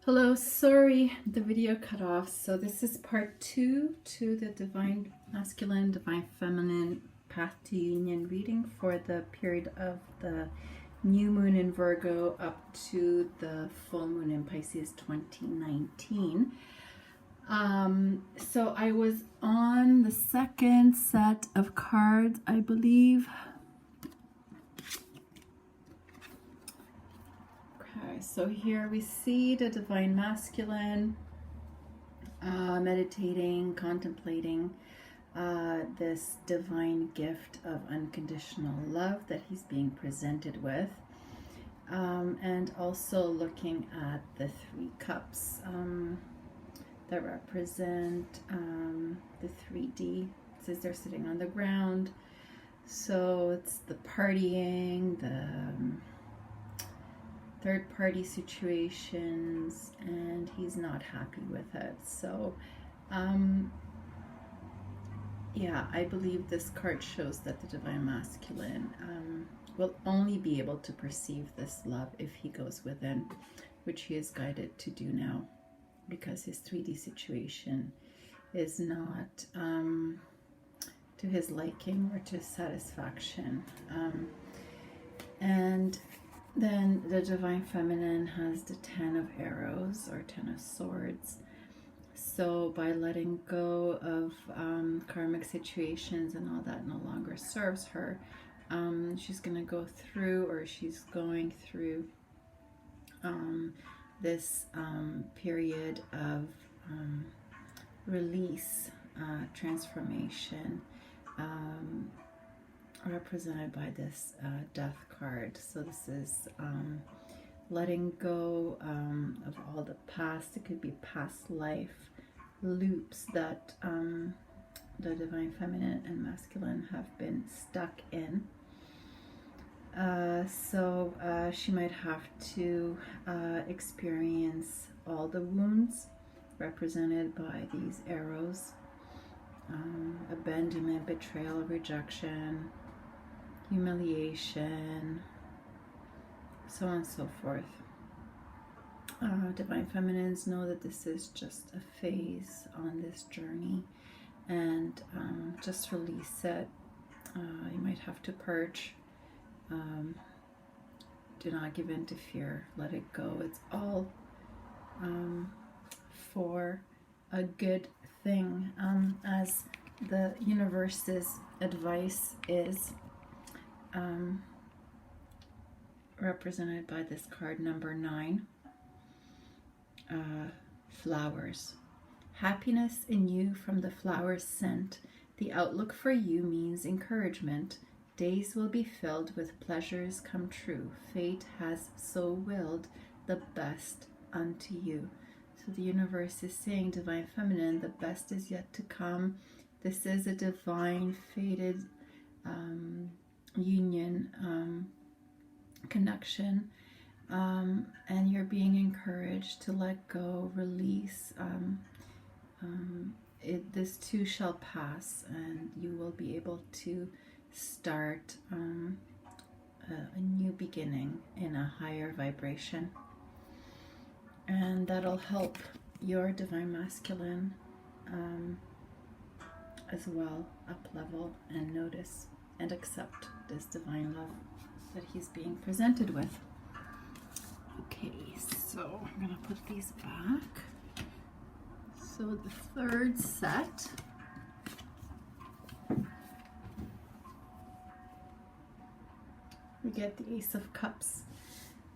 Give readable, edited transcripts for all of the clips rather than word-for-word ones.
Hello, sorry the video cut off. So this is part 2 to the Divine Masculine, Divine Feminine Path to Union reading for the period of the new moon in Virgo up to the full moon in Pisces 2019. So I was on the second set of cards, I believe. So here we see the Divine Masculine meditating, contemplating this divine gift of unconditional love that he's being presented with, and also looking at the 3 cups that represent the 3D. It says they're sitting on the ground, so it's the partying, the third-party situations, and he's not happy with it. So yeah, I believe this card shows that the Divine Masculine will only be able to perceive this love if he goes within, which he is guided to do now, because his 3D situation is not to his liking or to his satisfaction. And then the Divine Feminine has the 10 of Arrows or 10 of Swords. So by letting go of karmic situations and all that no longer serves her, she's going to go through, or she's going through this period of release, transformation, represented by this death card. So this is letting go of all the past. It could be past life loops that the Divine Feminine and Masculine have been stuck in. So she might have to experience all the wounds represented by these arrows, abandonment, betrayal, rejection, humiliation, so on and so forth. Divine Feminines know that this is just a phase on this journey, and just release it. You might have to purge. Do not give in to fear. Let it go. It's all for a good thing, as the universe's advice is represented by this card number 9, flowers. Happiness in you from the flowers scent. The outlook for you means encouragement. Days will be filled with pleasures come true. Fate has so willed the best unto you. So the universe is saying, Divine Feminine, the best is yet to come. This is a divine, fated union, connection, and you're being encouraged to let go, release. This too shall pass, and you will be able to start a new beginning in a higher vibration, and that'll help your Divine Masculine as well up level and notice and accept this divine love that he's being presented with. Okay, so I'm gonna put these back. So the third set, we get the Ace of Cups.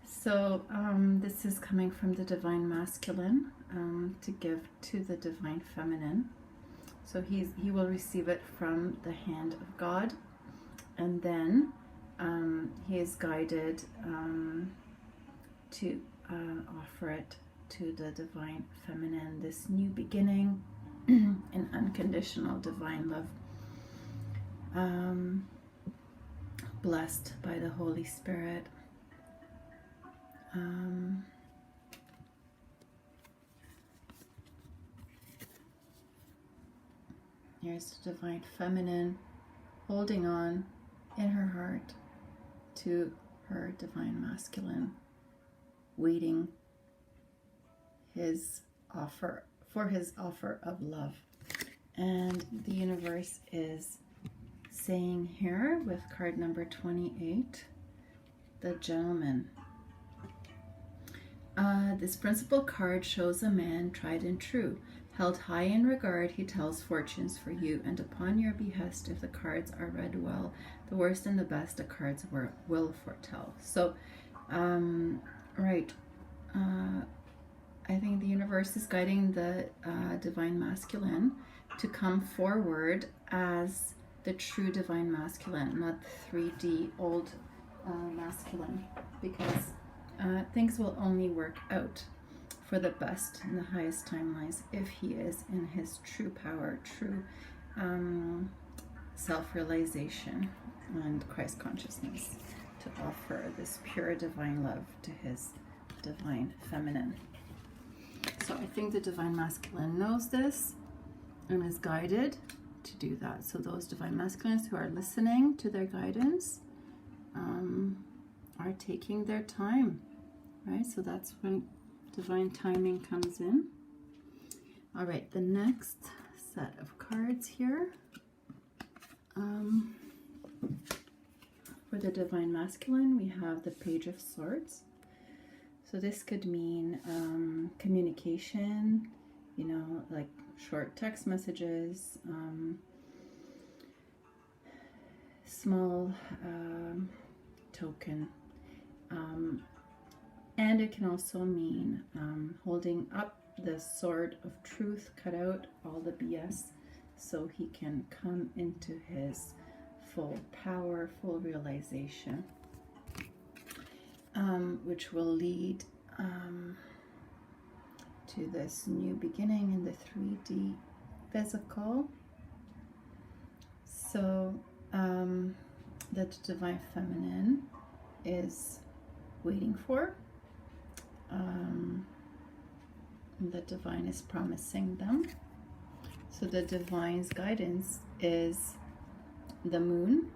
So this is coming from the Divine Masculine to give to the Divine Feminine. So he will receive it from the hand of God, and then he is guided to offer it to the Divine Feminine, this new beginning in unconditional divine love, blessed by the Holy Spirit. Here's the Divine Feminine holding on in her heart to her Divine Masculine, waiting his offer of love. And the universe is saying here with card number 28, the Gentleman. This principal card shows a man tried and true. Held high in regard, he tells fortunes for you, and upon your behest, if the cards are read well, the worst and the best the cards will foretell. So, right. I think the universe is guiding the divine masculine to come forward as the true divine masculine, not the 3D old masculine, because things will only work out for the best in the highest timelines if he is in his true power, true self-realization and Christ consciousness, to offer this pure divine love to his divine feminine. So I think the divine masculine knows this and is guided to do that. So those divine masculines who are listening to their guidance are taking their time, right? So that's when divine timing comes in. All right, the next set of cards here for the divine masculine, we have the Page of Swords. So this could mean communication, you know, like short text messages, small token, and it can also mean holding up the sword of truth, cut out all the BS so he can come into his full power, full realization, which will lead to this new beginning in the 3D physical. So the divine feminine is waiting for, the divine is promising them. So the divine's guidance is the moon,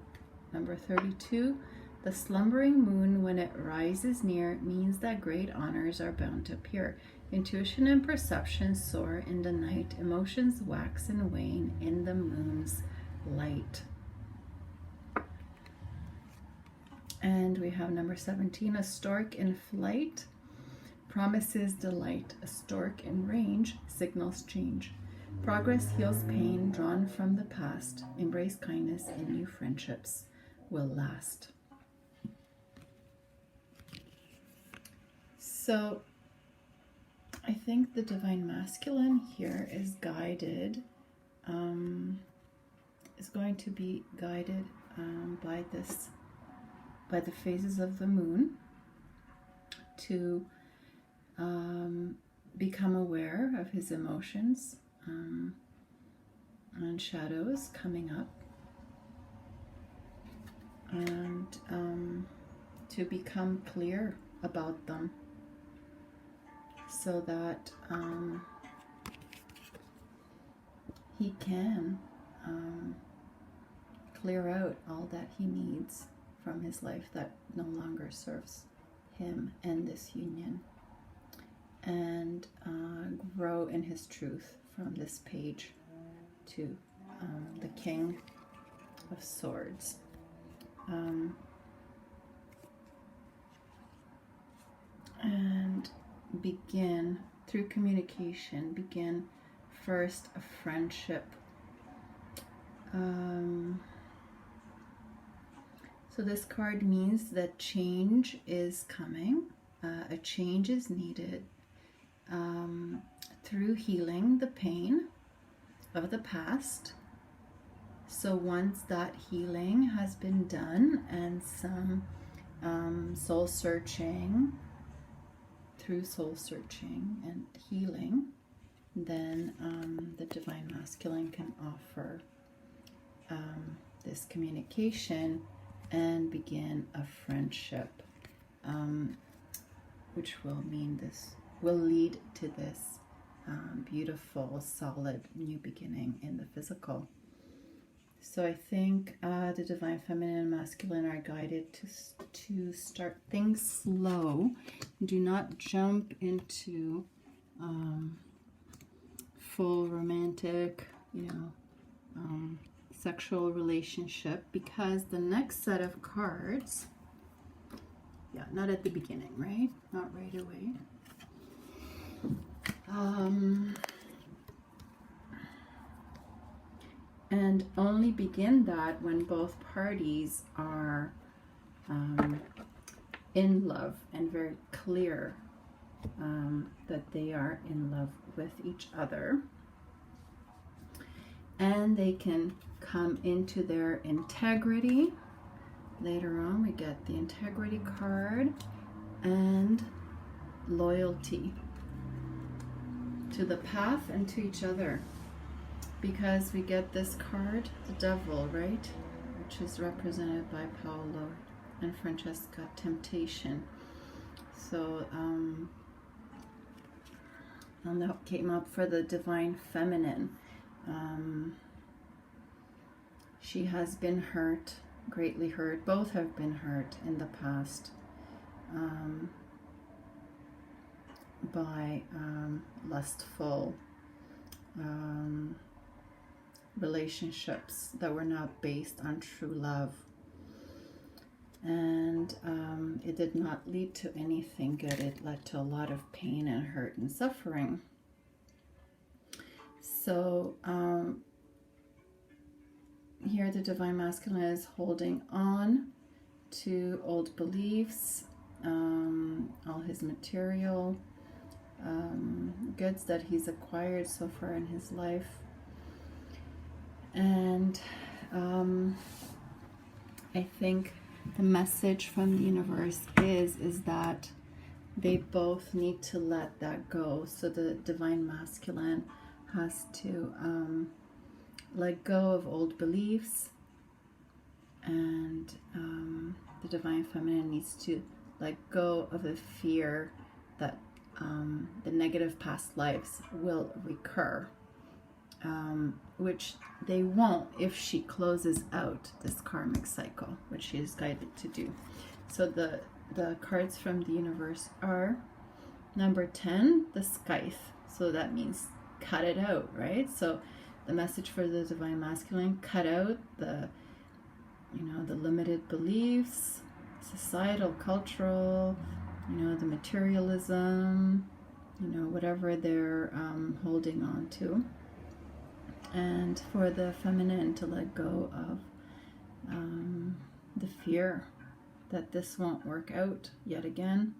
number 32. The slumbering moon, when it rises near, means that great honors are bound to appear. Intuition and perception soar in the night. Emotions wax and wane in the moon's light. And we have number 17, a stork in flight promises delight. A stork in range signals change. Progress heals pain drawn from the past. Embrace kindness and new friendships will last. So I think the divine masculine here is guided, is going to be guided by the phases of the moon to become aware of his emotions and shadows coming up, and to become clear about them, so that he can clear out all that he needs from his life that no longer serves him and this union, and grow in his truth from this page to the King of Swords. And begin through communication, begin first a friendship. So this card means that change is coming, a change is needed through healing the pain of the past. So once that healing has been done and some soul searching, through soul searching and healing, then the divine masculine can offer this communication and begin a friendship, which will lead to this beautiful, solid new beginning in the physical. So I think the divine feminine and masculine are guided to start things slow. Do not jump into full romantic, sexual relationship, because the next set of cards, not at the beginning, right? Not right away. And only begin that when both parties are in love and very clear that they are in love with each other. And they can come into their integrity. Later on, we get the integrity card and loyalty to the path and to each other. Because we get this card, the devil, right? Which is represented by Paolo and Francesca, temptation. So, and that came up for the divine feminine. She has been hurt, greatly hurt. Both have been hurt in the past by lustful relationships that were not based on true love. And it did not lead to anything good. It led to a lot of pain and hurt and suffering. So here the divine masculine is holding on to old beliefs, all his material goods that he's acquired so far in his life. And I think the message from the universe is that they both need to let that go. So the divine masculine has to let go of old beliefs, and the divine feminine needs to let go of the fear that the negative past lives will recur, which they won't if she closes out this karmic cycle, which she is guided to do. So the cards from the universe are number 10, the scythe. So that means cut it out, right? So the message for the divine masculine: cut out the limited beliefs, societal, cultural, the materialism, whatever they're holding on to. And for the feminine to let go of the fear that this won't work out yet again.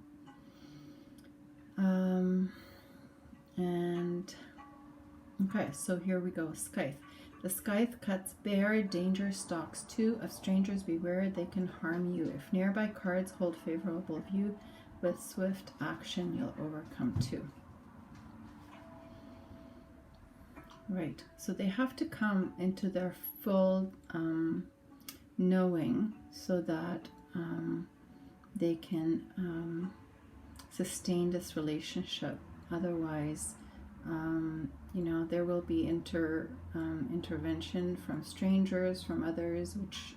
Okay, so here we go, scythe. The scythe cuts bare, danger stalks too. Of strangers beware, they can harm you. If nearby cards hold favorable view, with swift action you'll overcome too. Right, so they have to come into their full knowing so that they can sustain this relationship. Otherwise, there will be intervention from strangers, from others, which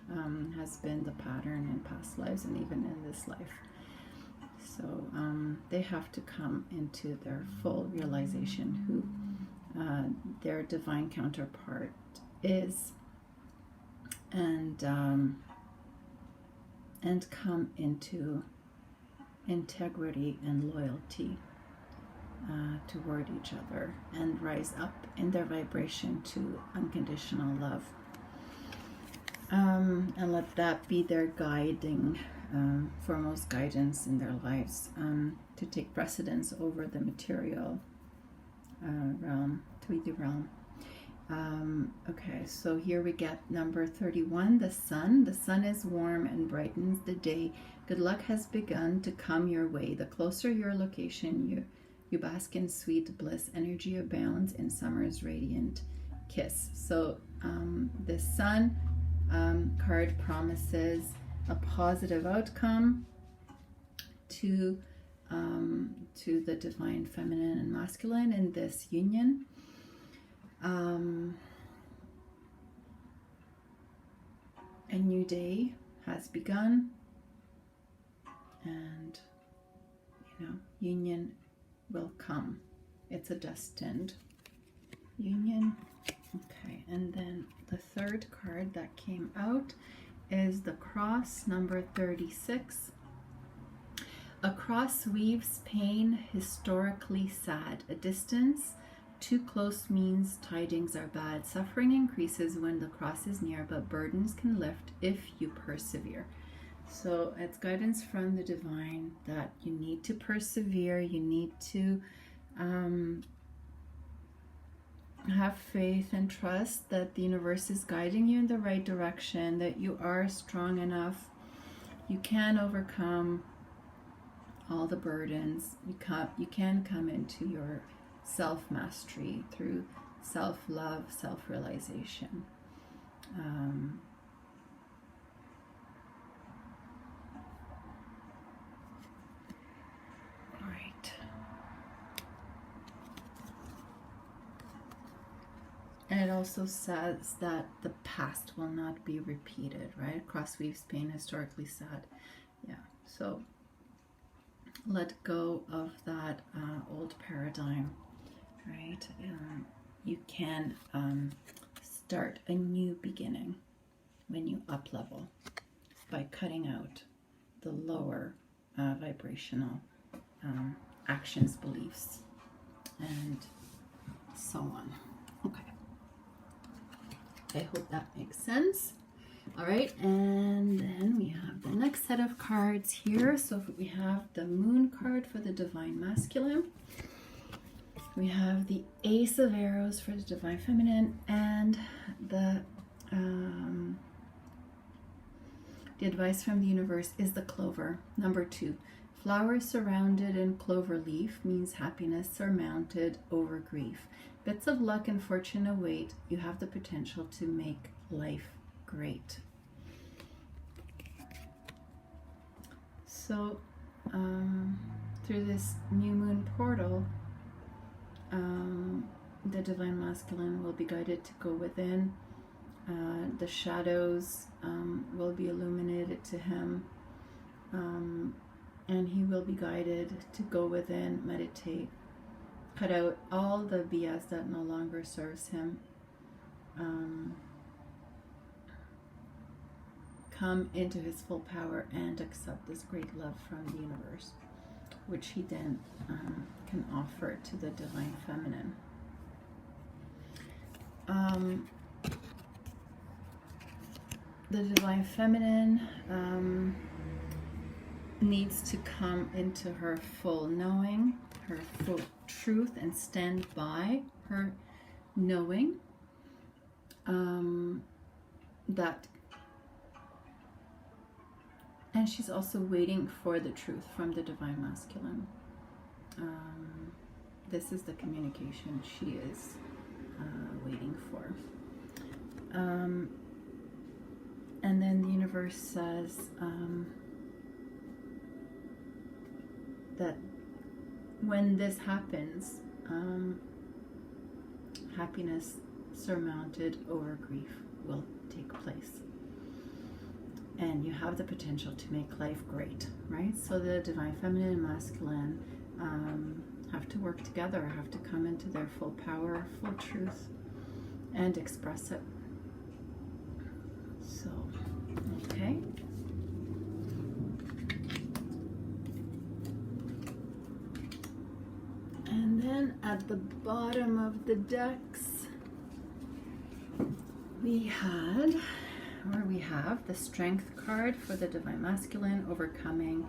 has been the pattern in past lives and even in this life. So they have to come into their full realization who their divine counterpart is, and come into integrity and loyalty toward each other, and rise up in their vibration to unconditional love, and let that be their guiding, foremost guidance in their lives, to take precedence over the material realm, 3D realm. Okay, so here we get number 31, the sun. The sun is warm and brightens the day. Good luck has begun to come your way. The closer your location, you bask in sweet bliss. Energy abounds in summer's radiant kiss. So the sun card promises a positive outcome to the divine feminine and masculine in this union. A new day has begun, and union will come. it's a destined union. Okay, and then the third card that came out is the cross, number 36. A cross weaves pain, historically sad. A distance too close means tidings are bad. Suffering increases when the cross is near, but burdens can lift if you persevere. So it's guidance from the divine that you need to persevere. You need to have faith and trust that the universe is guiding you in the right direction, that you are strong enough. You can overcome all the burdens. You can come into your self-mastery through self-love, self-realization. Right. And it also says that the past will not be repeated, right? Cross weaves pain, historically sad. Yeah, so let go of that old paradigm, right? You can start a new beginning when you up level by cutting out the lower vibrational actions, beliefs, and so on. Okay. I hope that makes sense. All right, and then we have the next set of cards here. So we have the Moon card for the Divine Masculine. We have the Ace of Arrows for the Divine Feminine, and the advice from the universe is the Clover, number 2. Flowers surrounded in clover leaf means happiness surmounted over grief. Bits of luck and fortune await. You have the potential to make life great. So through this new moon portal, the Divine Masculine will be guided to go within. The shadows will be illuminated to him, and he will be guided to go within, meditate, cut out all the BS that no longer serves him, come into his full power and accept this great love from the universe, which he then can offer to the Divine Feminine. The Divine Feminine needs to come into her full knowing, her full truth, and stand by her knowing that. And she's also waiting for the truth from the Divine Masculine. This is the communication she is waiting for. And then the universe says that when this happens, happiness surmounted over grief will take place. And you have the potential to make life great, right? So the Divine Feminine and Masculine have to work together, have to come into their full power, full truth, and express it. So, okay. And then at the bottom of the decks, we have the Strength card for the Divine Masculine, overcoming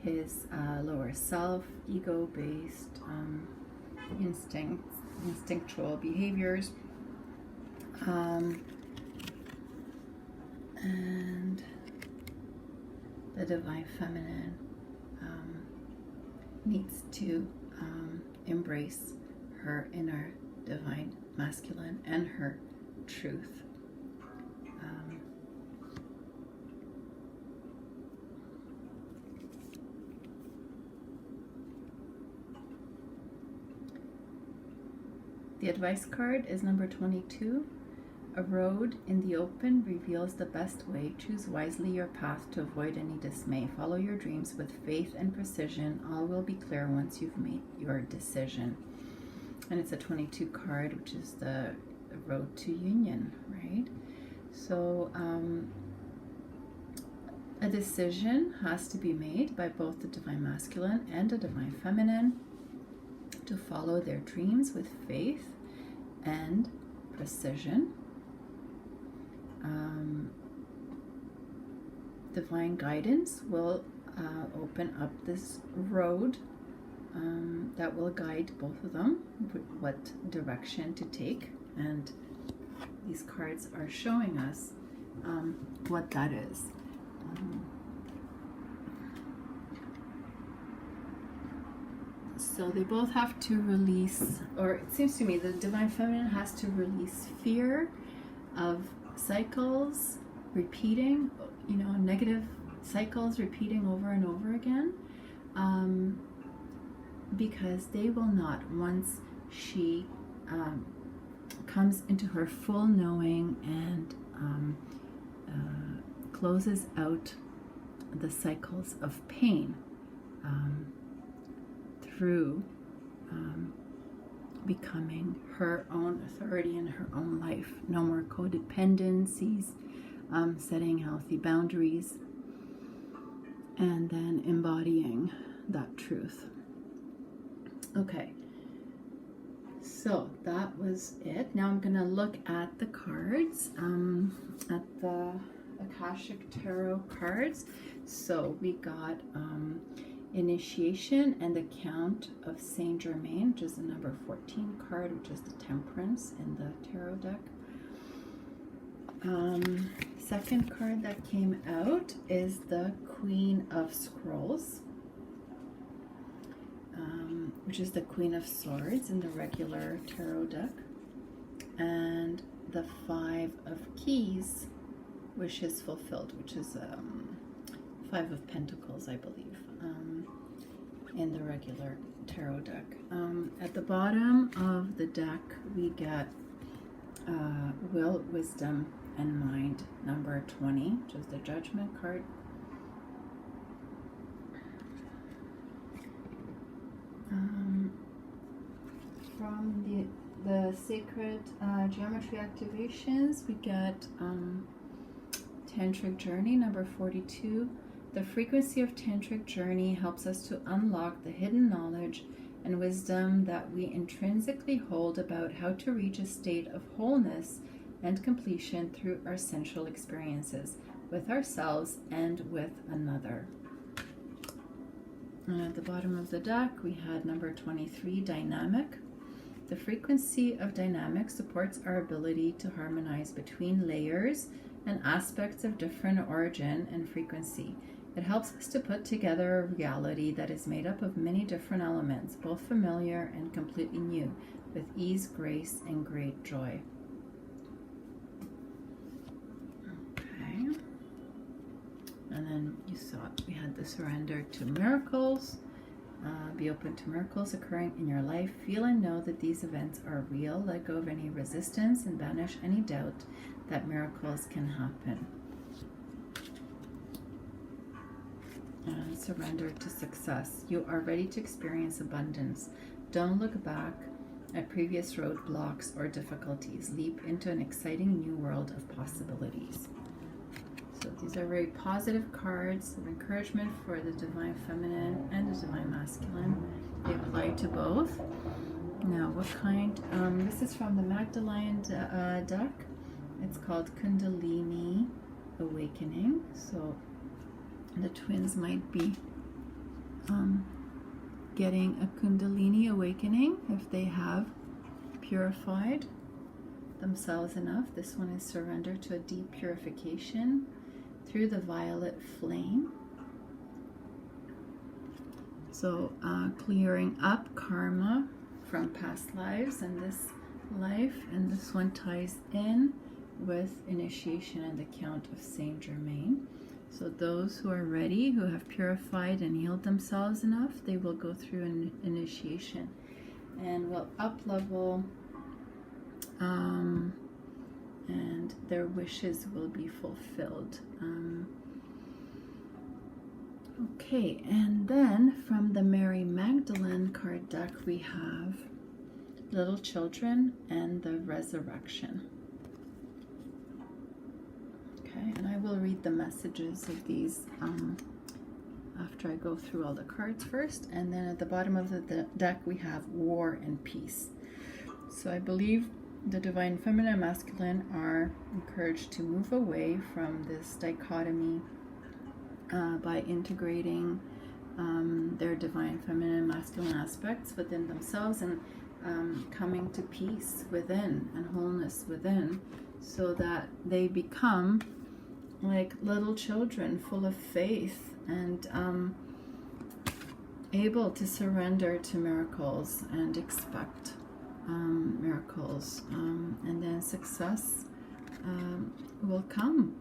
his lower self, ego-based instinctual behaviors. And the Divine Feminine needs to embrace her inner Divine Masculine and her truth. The advice card is number 22. A road in the open reveals the best way. Choose wisely your path to avoid any dismay. Follow your dreams with faith and precision. All will be clear once you've made your decision. And it's a 22 card, which is the road to union, right? So a decision has to be made by both the divine masculine and the divine feminine to follow their dreams with faith and precision. Divine guidance will open up this road that will guide both of them what direction to take, and these cards are showing us what that is. So they both have to release, or it seems to me the divine feminine has to release fear of cycles repeating, negative cycles repeating over and over again, because they will not, once she comes into her full knowing and closes out the cycles of pain through becoming her own authority in her own life. No more codependencies, setting healthy boundaries, and then embodying that truth. Okay, so that was it. Now I'm going to look at the cards, at the Akashic Tarot cards. So we got Initiation and the Count of Saint Germain, which is the number 14 card, which is the Temperance in the tarot deck. Second card that came out is the Queen of Scrolls, which is the Queen of Swords in the regular tarot deck, and the Five of Keys, Wishes Fulfilled, which is Five of Pentacles, I believe, in the regular tarot deck. At the bottom of the deck, we get Will, Wisdom, and Mind, number 20, which is the Judgment card. From the Sacred Geometry Activations, we get Tantric Journey, number 42. The frequency of Tantric Journey helps us to unlock the hidden knowledge and wisdom that we intrinsically hold about how to reach a state of wholeness and completion through our sensual experiences with ourselves and with another. And at the bottom of the deck, we had number 23, Dynamic. The frequency of dynamic supports our ability to harmonize between layers and aspects of different origin and frequency. It helps us to put together a reality that is made up of many different elements, both familiar and completely new, with ease, grace, and great joy. Okay. And then you saw we had the Surrender to Miracles. Be open to miracles occurring in your life. Feel and know that these events are real. Let go of any resistance and banish any doubt that miracles can happen. And surrender to success. You are ready to experience abundance. Don't look back at previous roadblocks or difficulties. Leap into an exciting new world of possibilities. So these are very positive cards of encouragement for the Divine Feminine and the Divine Masculine. They apply to both. Now, what kind? This is from the Magdalene deck. It's called Kundalini Awakening. So the twins might be getting a Kundalini awakening if they have purified themselves enough. This one is surrender to a deep purification through the violet flame. So clearing up karma from past lives and this life, and this one ties in with initiation and the Count of Saint Germain. So those who are ready, who have purified and healed themselves enough, they will go through an initiation and will up level, and their wishes will be fulfilled. Okay, and then from the Mary Magdalene card deck, we have little children, and the resurrection. Okay, and I will read the messages of these after I go through all the cards first. And then at the bottom of the deck we have war and peace. So I believe the divine feminine and masculine are encouraged to move away from this dichotomy by integrating their divine feminine and masculine aspects within themselves, and coming to peace within and wholeness within, so that they become like little children full of faith and able to surrender to miracles and expect miracles, and then success will come,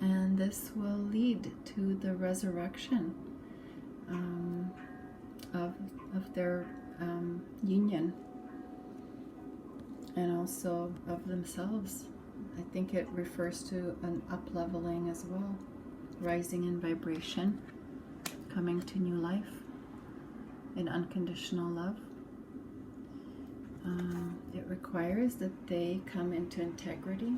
and this will lead to the resurrection of their union, and also of themselves. I think it refers to an up-leveling as well, rising in vibration, coming to new life in unconditional love. It requires that they come into integrity.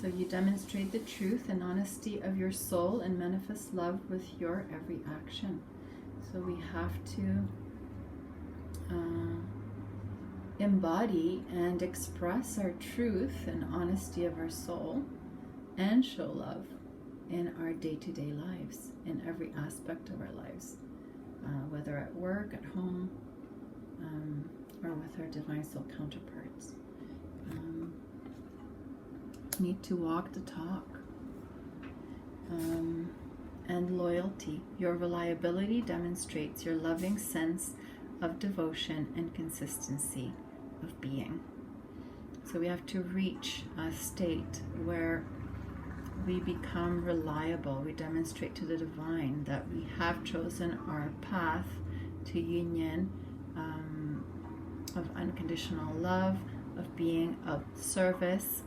So you demonstrate the truth and honesty of your soul and manifest love with your every action. So we have to embody and express our truth and honesty of our soul, and show love in our day-to-day lives, in every aspect of our lives, whether at work, at home, or with our divine soul counterparts. Need to walk the talk. And loyalty. Your reliability demonstrates your loving sense of devotion and consistency of being. So we have to reach a state where we become reliable. We demonstrate to the divine that we have chosen our path to union, of unconditional love, of being of service,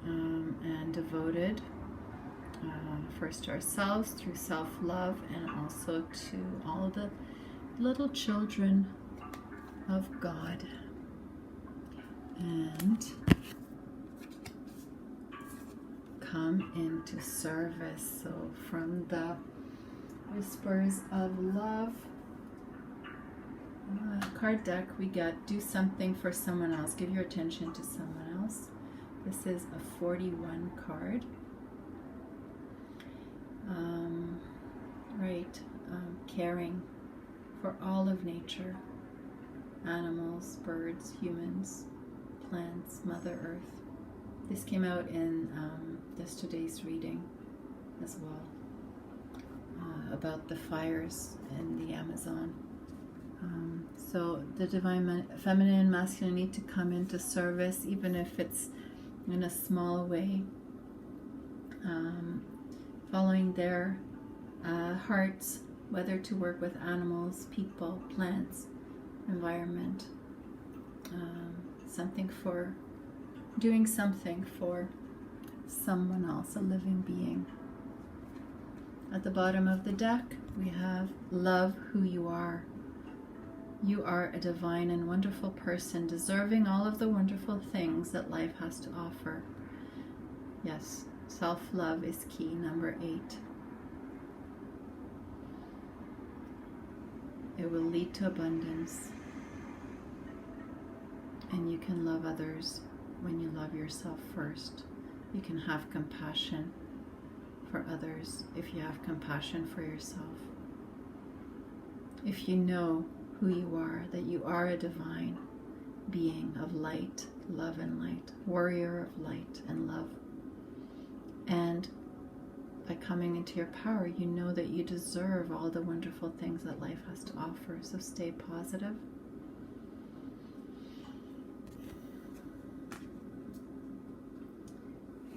and devoted, first to ourselves through self-love, and also to all the little children of God. And come into service. So from the whispers of love card deck, we get do something for someone else. Give your attention to someone else. This is a 41 card. Caring for all of nature, animals, birds, humans, plants, Mother Earth. This came out in yesterday's reading as well, about the fires in the Amazon. So the divine feminine and masculine need to come into service, even if it's in a small way, following their hearts, whether to work with animals, people, plants, environment, doing something for someone else, a living being. At the bottom of the deck, we have love who you are. You are a divine and wonderful person, deserving all of the wonderful things that life has to offer. Yes, self-love is key, number 8. It will lead to abundance. And you can love others when you love yourself first. You can have compassion for others if you have compassion for yourself. If you know who you are, that you are a divine being of light, love and light, warrior of light and love. And by coming into your power, you know that you deserve all the wonderful things that life has to offer. So stay positive.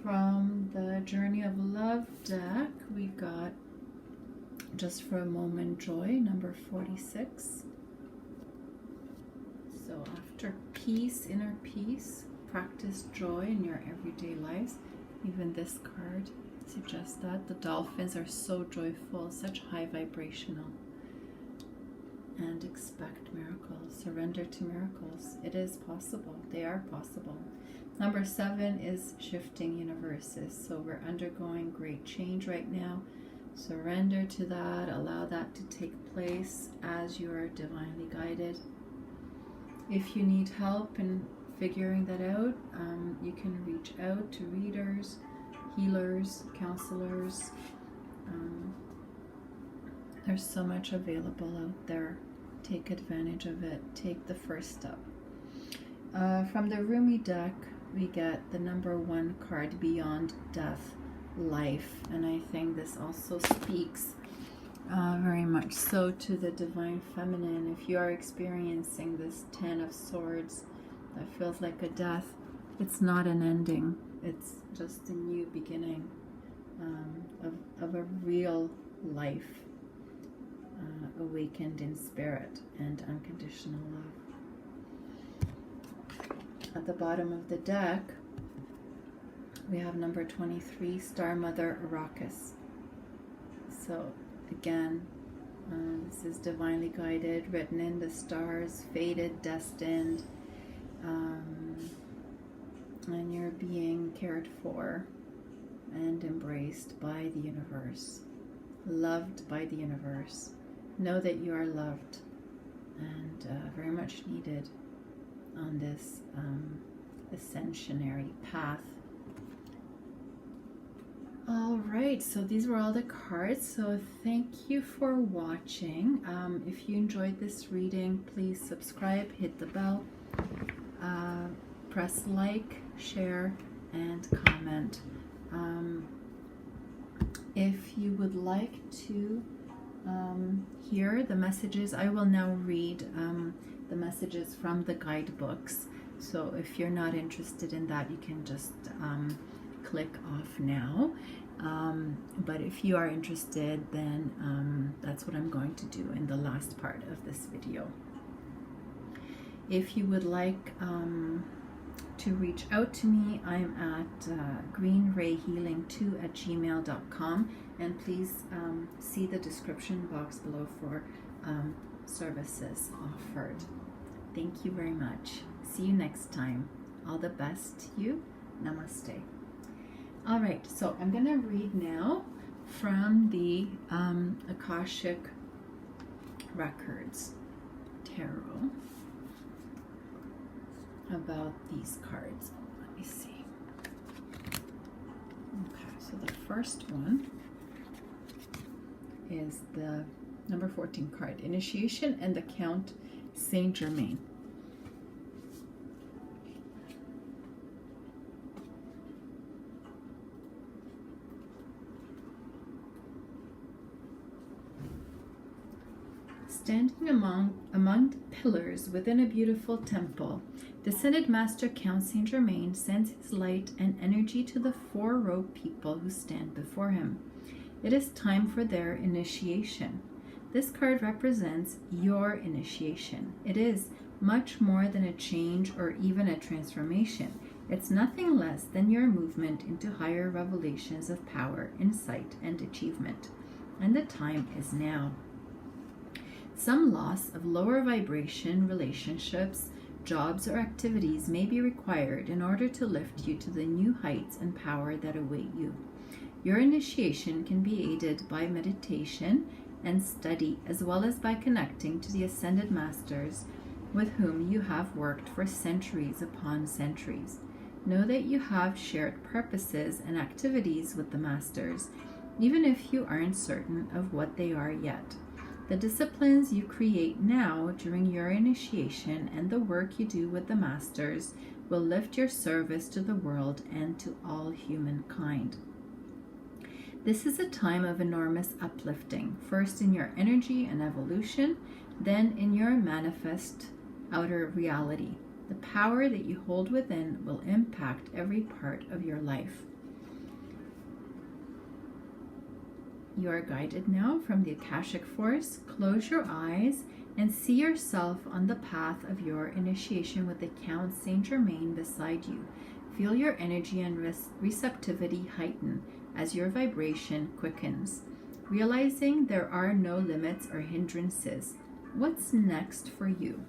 From the Journey of Love deck, we got Just for a Moment Joy, number 46. So after peace, inner peace, practice joy in your everyday lives. Even this card suggests that the dolphins are so joyful, such high vibrational and expect miracles. Surrender to miracles. It is possible. They are possible. Number 7 is shifting universes. So we're undergoing great change right now. Surrender to that. Allow that to take place as you are divinely guided. If you need help in figuring that out, you can reach out to readers, healers, counselors. There's so much available out there. Take advantage of it. Take the first step. From the Rumi deck, we get the number 1 card, Beyond Death, Life. And I think this also speaks very much so to the Divine Feminine. If you are experiencing this 10 of Swords that feels like a death, it's not an ending. It's just a new beginning of a real life, awakened in spirit and unconditional love. At the bottom of the deck, we have number 23, Star Mother Arrakis. So again, this is divinely guided, written in the stars, fated, destined, and you're being cared for and embraced by the universe, loved by the universe. Know that you are loved and very much needed on this ascensionary path. All right, so these were all the cards. So thank you for watching. If you enjoyed this reading, please subscribe, hit the bell, press like, share, and comment. If you would like to hear the messages, I will now read the messages from the guidebooks. So if you're not interested in that, you can just click off now. But if you are interested, then that's what I'm going to do in the last part of this video. If you would like to reach out to me, I'm at greenrayhealing2@gmail.com, and please see the description box below for services offered. Thank you very much. See you next time. All the best to you. Namaste. All right, so I'm going to read now from the Akashic Records Tarot about these cards. Let me see. Okay, so the first one is the number 14 card, Initiation and the Count Saint Germain. Standing among the pillars within a beautiful temple, the Ascended Master Count Saint Germain sends his light and energy to the 4-robed people who stand before him. It is time for their initiation. This card represents your initiation. It is much more than a change or even a transformation. It's nothing less than your movement into higher revelations of power, insight, and achievement. And the time is now. Some loss of lower vibration relationships, jobs, or activities may be required in order to lift you to the new heights and power that await you. Your initiation can be aided by meditation and study, as well as by connecting to the Ascended Masters with whom you have worked for centuries upon centuries. Know that you have shared purposes and activities with the Masters, even if you aren't certain of what they are yet. The disciplines you create now during your initiation and the work you do with the Masters will lift your service to the world and to all humankind. This is a time of enormous uplifting, first in your energy and evolution, then in your manifest outer reality. The power that you hold within will impact every part of your life. You are guided now from the Akashic Force. Close your eyes and see yourself on the path of your initiation with the Count Saint Germain beside you. Feel your energy and receptivity heighten as your vibration quickens. Realizing there are no limits or hindrances, what's next for you?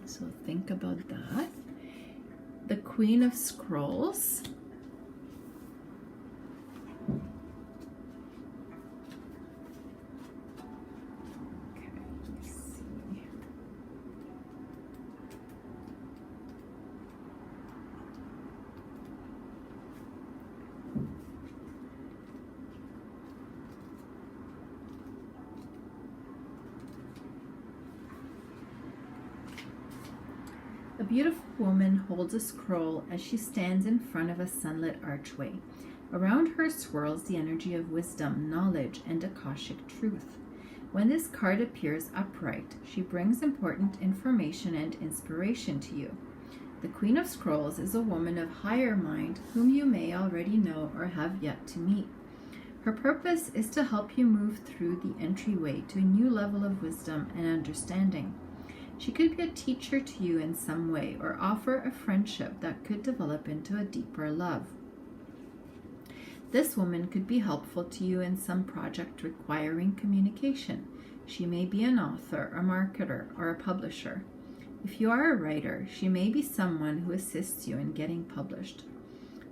So think about that. The Queen of Scrolls. Okay, let's see. A beautiful woman holds a scroll as she stands in front of a sunlit archway. Around her swirls the energy of wisdom, knowledge, and Akashic truth. When this card appears upright, she brings important information and inspiration to you. The Queen of Scrolls is a woman of higher mind whom you may already know or have yet to meet. Her purpose is to help you move through the entryway to a new level of wisdom and understanding. She could be a teacher to you in some way or offer a friendship that could develop into a deeper love. This woman could be helpful to you in some project requiring communication. She may be an author, a marketer, or a publisher. If you are a writer, she may be someone who assists you in getting published.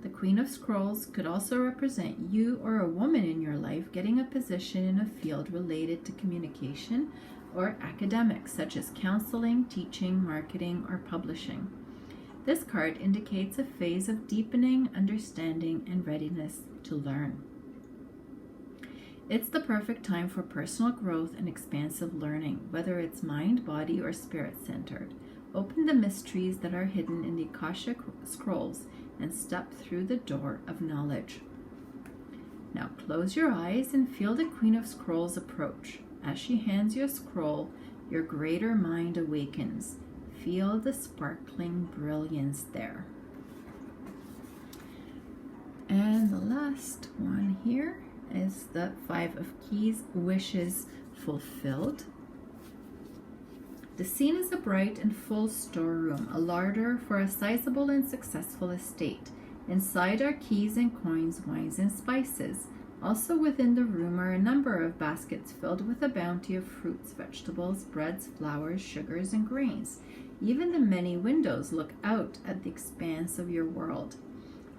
The Queen of Scrolls could also represent you or a woman in your life getting a position in a field related to communication or academics, such as counseling, teaching, marketing, or publishing. This card indicates a phase of deepening understanding and readiness to learn. It's the perfect time for personal growth and expansive learning, whether it's mind, body, or spirit-centered. Open the mysteries that are hidden in the Akashic Scrolls and step through the door of knowledge. Now close your eyes and feel the Queen of Scrolls approach. As she hands you a scroll, your greater mind awakens. Feel the sparkling brilliance there. And the last one here is the Five of Keys, wishes fulfilled. The scene is a bright and full storeroom, a larder for a sizable and successful estate. Inside are keys and coins, wines and spices. Also within the room are a number of baskets filled with a bounty of fruits, vegetables, breads, flours, sugars, and grains. Even the many windows look out at the expanse of your world.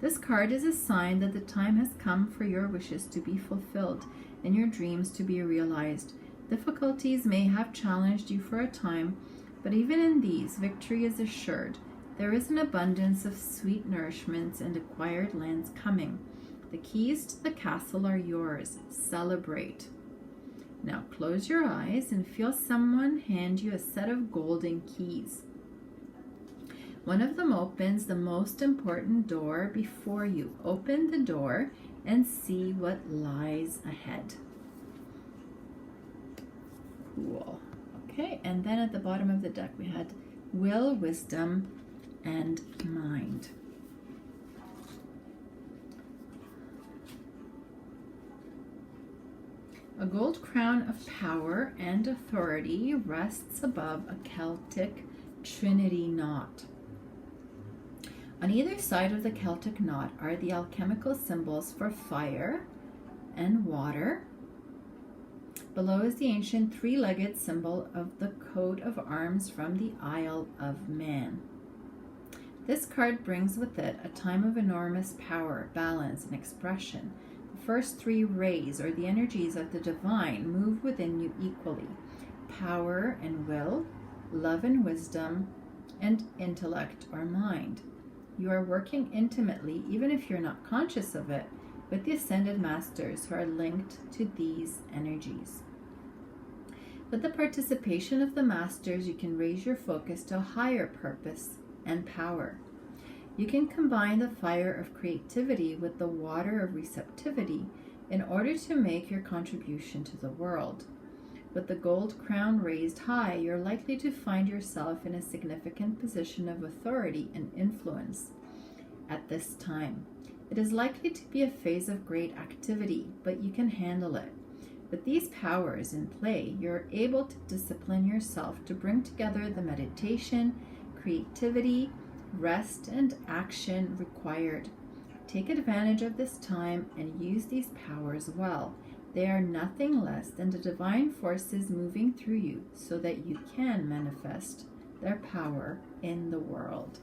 This card is a sign that the time has come for your wishes to be fulfilled and your dreams to be realized. Difficulties may have challenged you for a time, but even in these, victory is assured. There is an abundance of sweet nourishments and acquired lands coming. The keys to the castle are yours. Celebrate. Now close your eyes and feel someone hand you a set of golden keys. One of them opens the most important door before you. Open the door and see what lies ahead. Cool. Okay, and then at the bottom of the deck we had will, wisdom, and mind. A gold crown of power and authority rests above a Celtic Trinity knot. On either side of the Celtic knot are the alchemical symbols for fire and water. Below is the ancient three-legged symbol of the coat of arms from the Isle of Man. This card brings with it a time of enormous power, balance, and expression. The first three rays, or the energies of the divine, move within you equally. Power and will, love and wisdom, and intellect or mind. You are working intimately, even if you're not conscious of it, with the ascended masters who are linked to these energies. With the participation of the masters, you can raise your focus to a higher purpose and power. You can combine the fire of creativity with the water of receptivity in order to make your contribution to the world. With the gold crown raised high, you're likely to find yourself in a significant position of authority and influence at this time. It is likely to be a phase of great activity, but you can handle it. With these powers in play, you're able to discipline yourself to bring together the meditation, creativity, rest, and action required. Take advantage of this time and use these powers well. They are nothing less than the divine forces moving through you so that you can manifest their power in the world.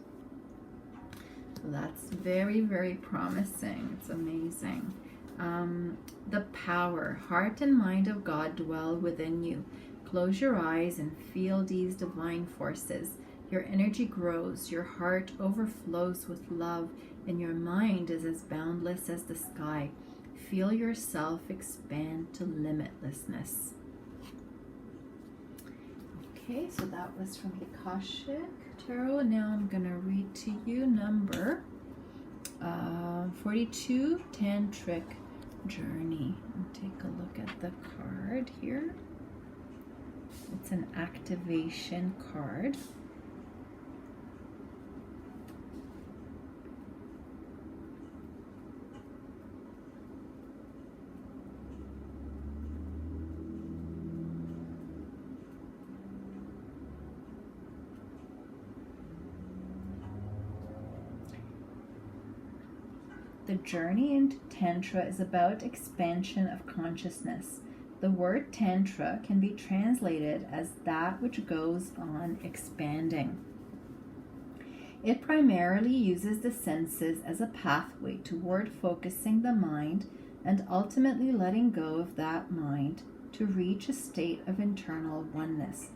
So that's very, very promising. It's amazing. The power, heart and mind of God dwell within you. Close your eyes and feel these divine forces. Your energy grows, your heart overflows with love, and your mind is as boundless as the sky. Feel yourself expand to limitlessness. Okay, so that was from the Akashic Tarot. Now I'm going to read to you number 42, Tantric Journey. And take a look at the card here. It's an activation card. The journey into Tantra is about expansion of consciousness. The word Tantra can be translated as that which goes on expanding. It primarily uses the senses as a pathway toward focusing the mind and ultimately letting go of that mind to reach a state of internal oneness.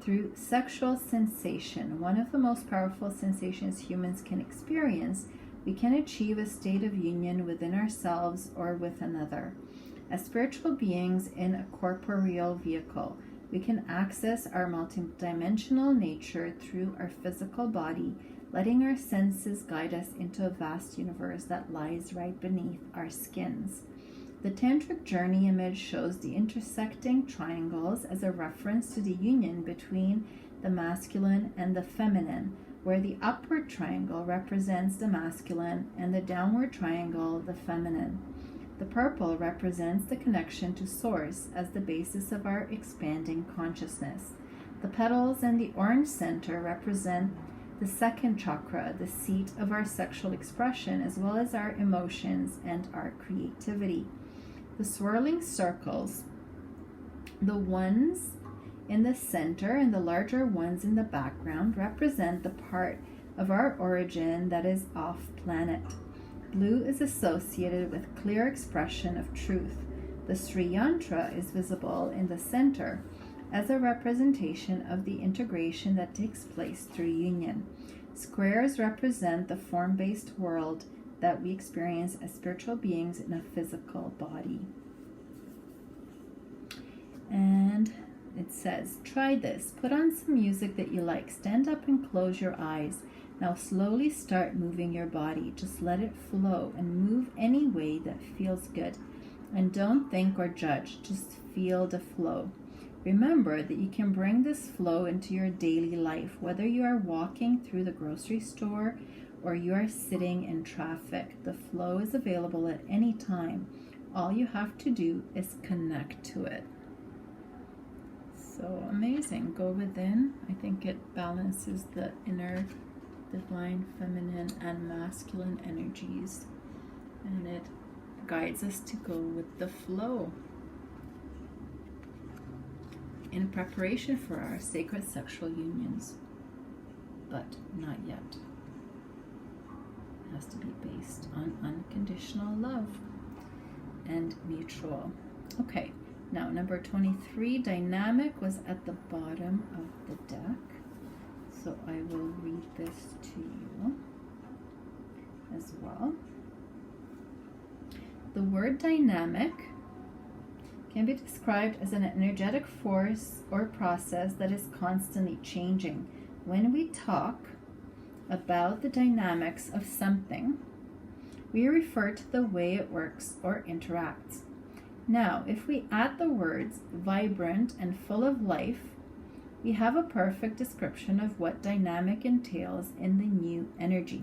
Through sexual sensation, one of the most powerful sensations humans can experience, we can achieve a state of union within ourselves or with another. As spiritual beings in a corporeal vehicle, we can access our multidimensional nature through our physical body, letting our senses guide us into a vast universe that lies right beneath our skins. The Tantric journey image shows the intersecting triangles as a reference to the union between the masculine and the feminine, where the upward triangle represents the masculine and the downward triangle the feminine. The purple represents the connection to Source as the basis of our expanding consciousness. The petals and the orange center represent the second chakra, the seat of our sexual expression, as well as our emotions and our creativity. The swirling circles, the ones in the center and the larger ones in the background, represent the part of our origin that is off planet. Blue is associated with clear expression of truth. The Sri Yantra is visible in the center as a representation of the integration that takes place through union. Squares represent the form-based world that we experience as spiritual beings in a physical body. And it says, try this. Put on some music that you like. Stand up and close your eyes. Now slowly start moving your body. Just let it flow and move any way that feels good. And don't think or judge. Just feel the flow. Remember that you can bring this flow into your daily life, whether you are walking through the grocery store or you are sitting in traffic. The flow is available at any time. All you have to do is connect to it. So amazing. Go within. I think it balances the inner divine feminine and masculine energies, and it guides us to go with the flow in preparation for our sacred sexual unions, but not yet. It has to be based on unconditional love and mutual. Okay, now number 23, dynamic, was at the bottom of the deck. So I will read this to you as well. The word dynamic can be described as an energetic force or process that is constantly changing. When we talk about the dynamics of something, we refer to the way it works or interacts. Now, if we add the words vibrant and full of life, we have a perfect description of what dynamic entails in the new energy.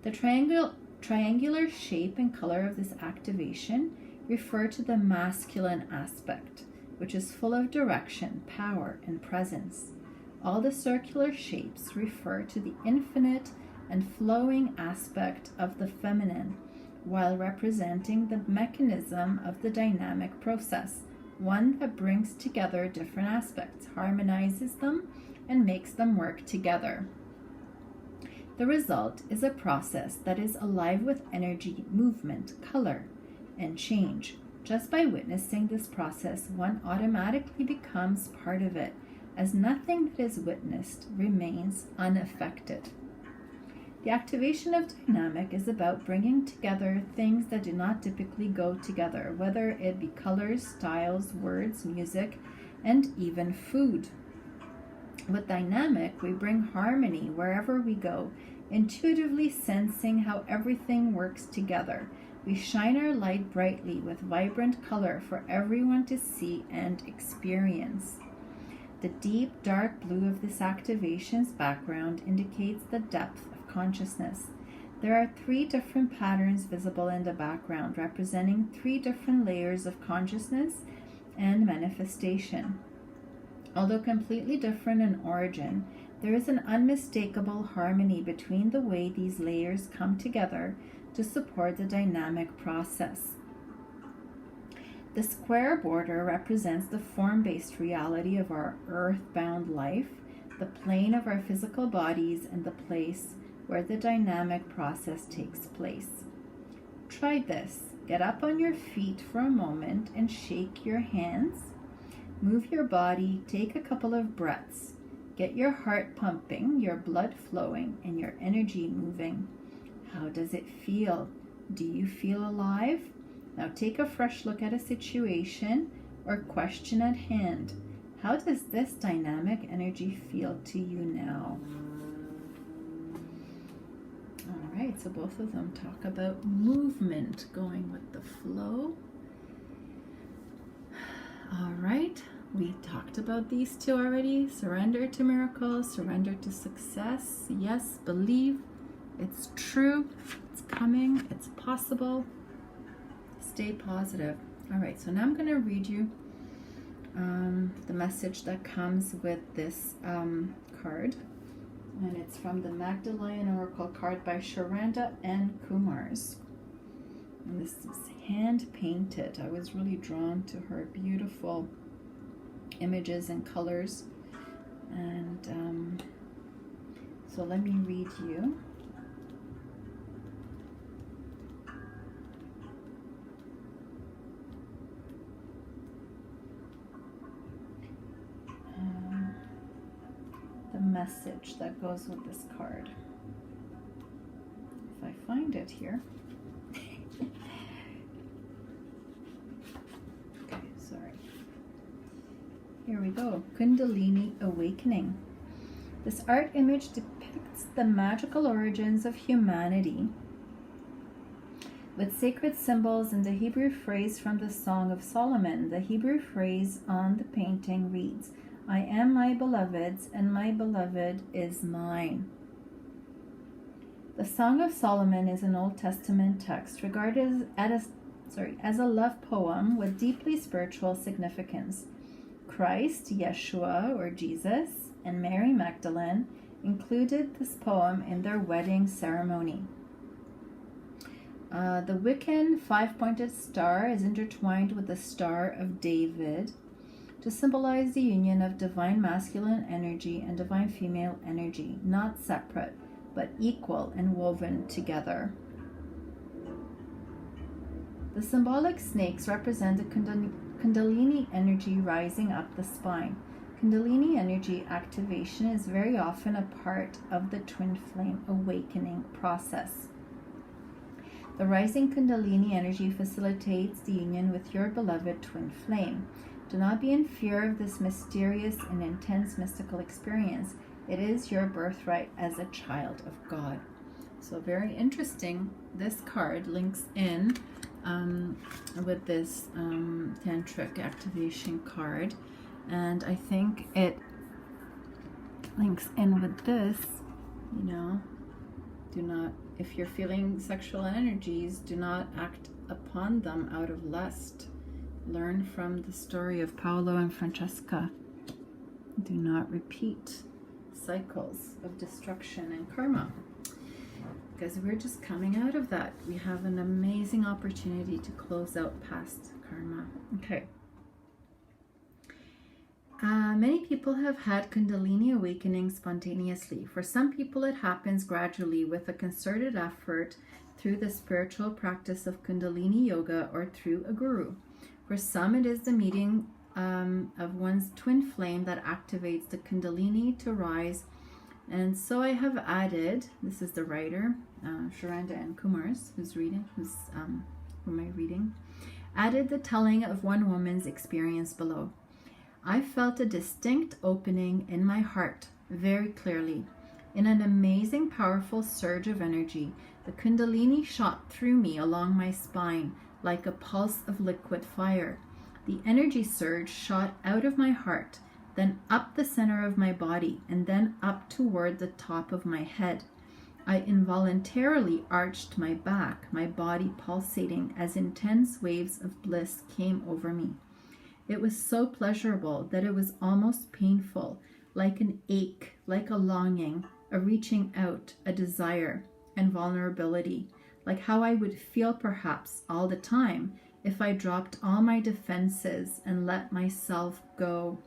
The triangular shape and color of this activation refer to the masculine aspect, which is full of direction, power, and presence. All the circular shapes refer to the infinite and flowing aspect of the feminine, while representing the mechanism of the dynamic process, one that brings together different aspects, harmonizes them, and makes them work together. The result is a process that is alive with energy, movement, color, and change. Just by witnessing this process, one automatically becomes part of it, as nothing that is witnessed remains unaffected. The activation of dynamic is about bringing together things that do not typically go together, whether it be colors, styles, words, music, and even food. With dynamic, we bring harmony wherever we go, intuitively sensing how everything works together. We shine our light brightly with vibrant color for everyone to see and experience. The deep, dark blue of this activation's background indicates the depth of consciousness. There are 3 different patterns visible in the background, representing 3 different layers of consciousness and manifestation. Although completely different in origin, there is an unmistakable harmony between the way these layers come together to support the dynamic process. The square border represents the form-based reality of our earth-bound life, the plane of our physical bodies, and the place where the dynamic process takes place. Try this. Get up on your feet for a moment and shake your hands. Move your body, take a couple of breaths. Get your heart pumping, your blood flowing, and your energy moving. How does it feel? Do you feel alive? Now take a fresh look at a situation or question at hand. How does this dynamic energy feel to you now? All right, so both of them talk about movement, going with the flow. All right, we talked about these 2 already. Surrender to miracles, surrender to success. Yes, believe it's true, it's coming, it's possible. Stay positive. All right, so now I'm going to read you the message that comes with this card. And it's from the Magdalene Oracle card by Sharanda N. Kumars. And this is hand painted. I was really drawn to her beautiful images and colors. And so let me read you. The message that goes with this card. If I find it here. Okay, sorry. Here we go. Kundalini Awakening. This art image depicts the magical origins of humanity with sacred symbols and the Hebrew phrase from the Song of Solomon. The Hebrew phrase on the painting reads, "I am my beloved's, and my beloved is mine." The Song of Solomon is an Old Testament text regarded as a love poem with deeply spiritual significance. Christ, Yeshua, or Jesus, and Mary Magdalene included this poem in their wedding ceremony. The Wiccan 5-pointed star is intertwined with the Star of David to symbolize the union of divine masculine energy and divine female energy, not separate, but equal and woven together. The symbolic snakes represent the Kundalini energy rising up the spine. Kundalini energy activation is very often a part of the twin flame awakening process. The rising Kundalini energy facilitates the union with your beloved twin flame. Do not be in fear of this mysterious and intense mystical experience. It is your birthright as a child of God. So very interesting. This card links in with this tantric activation card, and I think it links in with this, if you're feeling sexual energies, do not act upon them out of lust. Learn from the story of Paolo and Francesca. Do not repeat cycles of destruction and karma. because we're just coming out of that. We have an amazing opportunity to close out past karma. Okay. Many people have had Kundalini awakening spontaneously. For some people, it happens gradually with a concerted effort through the spiritual practice of Kundalini yoga or through a guru. For some, it is the meeting of one's twin flame that activates the Kundalini to rise. And so I have added, this is the writer, Sharanda and Kumars, whom I'm reading, added the telling of one woman's experience below. I felt a distinct opening in my heart very clearly. In an amazing, powerful surge of energy, the Kundalini shot through me along my spine like a pulse of liquid fire. The energy surge shot out of my heart, then up the center of my body, and then up toward the top of my head. I involuntarily arched my back, my body pulsating as intense waves of bliss came over me. It was so pleasurable that it was almost painful, like an ache, like a longing, a reaching out, a desire, and vulnerability, like how I would feel perhaps all the time if I dropped all my defenses and let myself go.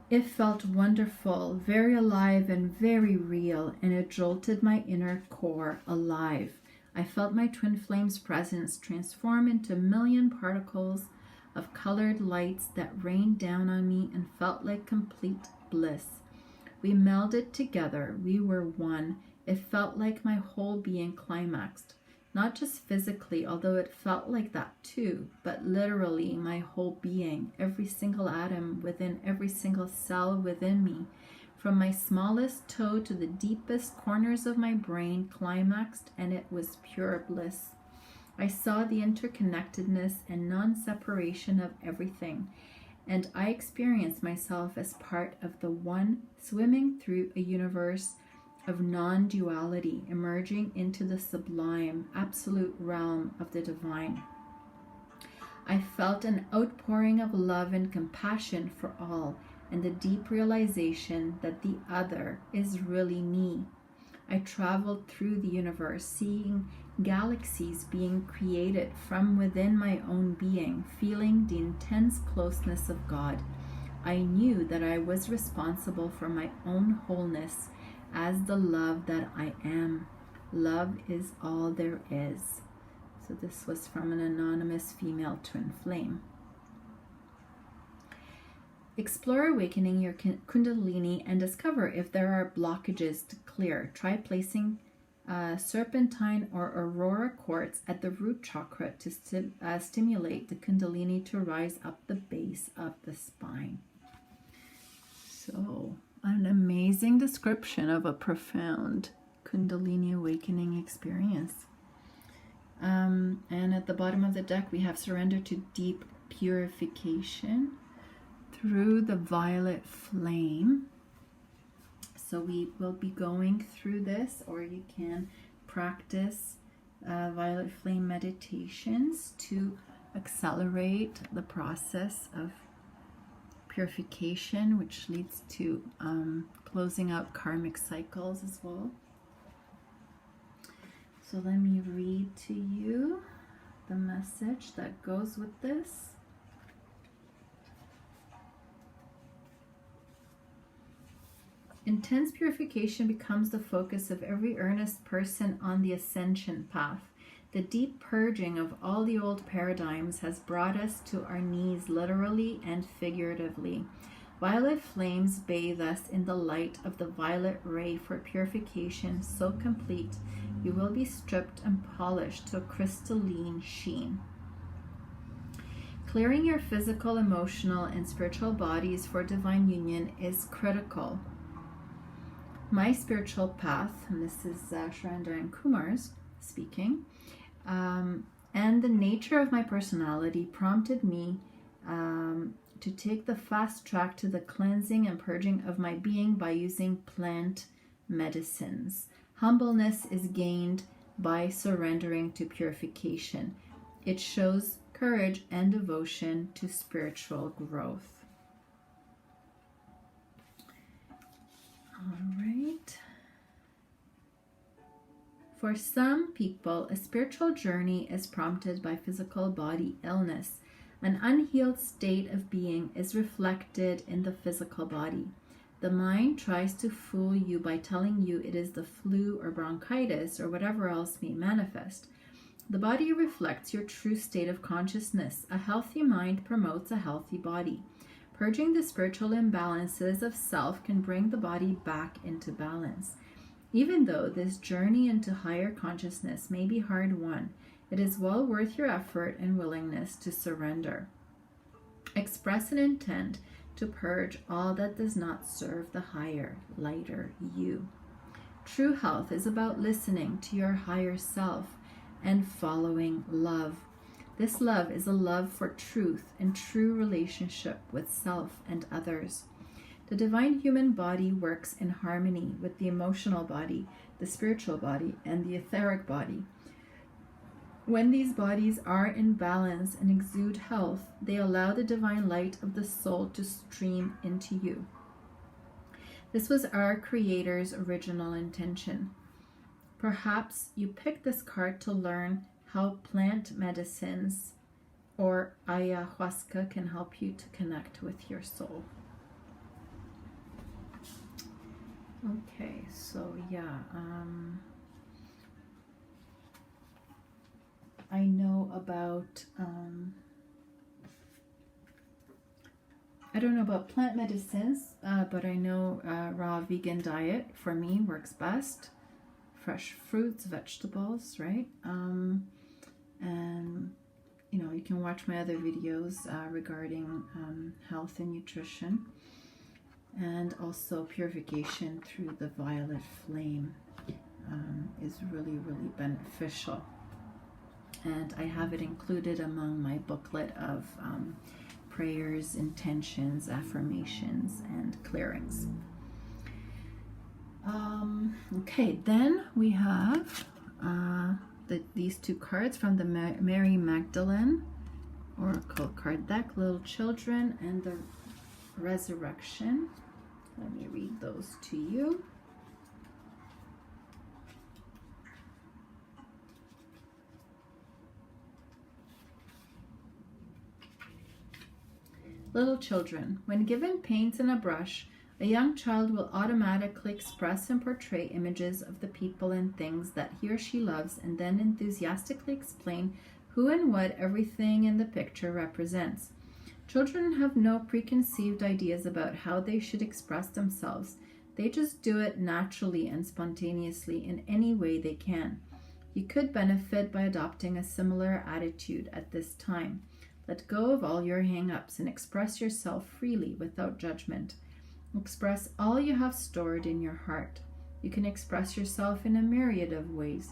It felt wonderful, very alive and very real, and it jolted my inner core alive. I felt my twin flame's presence transform into a million particles of colored lights that rained down on me and felt like complete bliss. We melded together. We were one. It felt like my whole being climaxed. Not just physically, although it felt like that too, but literally my whole being, every single atom within every single cell within me, from my smallest toe to the deepest corners of my brain, climaxed, and it was pure bliss. I saw the interconnectedness and non-separation of everything, and I experienced myself as part of the one, swimming through a universe of non-duality, emerging into the sublime, absolute realm of the divine. I felt an outpouring of love and compassion for all, and the deep realization that the other is really me. I traveled through the universe, seeing galaxies being created from within my own being, feeling the intense closeness of God. I knew that I was responsible for my own wholeness as the love that I am. Love is all there is. So this was from an anonymous female twin flame. Explore awakening your Kundalini and discover if there are blockages to clear. Try placing serpentine or aurora quartz at the root chakra to stimulate the Kundalini to rise up the base of the spine. So, an amazing description of a profound Kundalini awakening experience. And at the bottom of the deck, we have surrender to deep purification through the violet flame. So we will be going through this, or you can practice violet flame meditations to accelerate the process of purification, which leads to closing out karmic cycles as well. So let me read to you the message that goes with this. Intense purification becomes the focus of every earnest person on the ascension path. The deep purging of all the old paradigms has brought us to our knees literally and figuratively. Violet flames bathe us in the light of the violet ray for purification so complete you will be stripped and polished to a crystalline sheen. Clearing your physical, emotional, and spiritual bodies for divine union is critical. My spiritual path, and this is Sharanda and Kumars speaking, and the nature of my personality prompted me to take the fast track to the cleansing and purging of my being by using plant medicines. Humbleness is gained by surrendering to purification. It shows courage and devotion to spiritual growth. All right. For some people, a spiritual journey is prompted by physical body illness. An unhealed state of being is reflected in the physical body. The mind tries to fool you by telling you it is the flu or bronchitis or whatever else may manifest. The body reflects your true state of consciousness. A healthy mind promotes a healthy body. Purging the spiritual imbalances of self can bring the body back into balance. Even though this journey into higher consciousness may be hard-won, it is well worth your effort and willingness to surrender. Express an intent to purge all that does not serve the higher, lighter you. True health is about listening to your higher self and following love. This love is a love for truth and true relationship with self and others. The divine human body works in harmony with the emotional body, the spiritual body, and the etheric body. When these bodies are in balance and exude health, they allow the divine light of the soul to stream into you. This was our Creator's original intention. Perhaps you picked this card to learn how plant medicines or ayahuasca can help you to connect with your soul. Okay, so yeah, I know about, I don't know about plant medicines, but I know raw vegan diet for me works best. Fresh fruits, vegetables, right? And, you know, you can watch my other videos regarding health and nutrition. And also purification through the violet flame is really, really beneficial. And I have it included among my booklet of prayers, intentions, affirmations, and clearings. Okay, then we have these two cards from the Mary Magdalene Oracle card deck, Little Children and the Resurrection. Let me read those to you. Little children, when given paints and a brush, a young child will automatically express and portray images of the people and things that he or she loves and then enthusiastically explain who and what everything in the picture represents. Children have no preconceived ideas about how they should express themselves. They just do it naturally and spontaneously in any way they can. You could benefit by adopting a similar attitude at this time. Let go of all your hang-ups and express yourself freely without judgment. Express all you have stored in your heart. You can express yourself in a myriad of ways.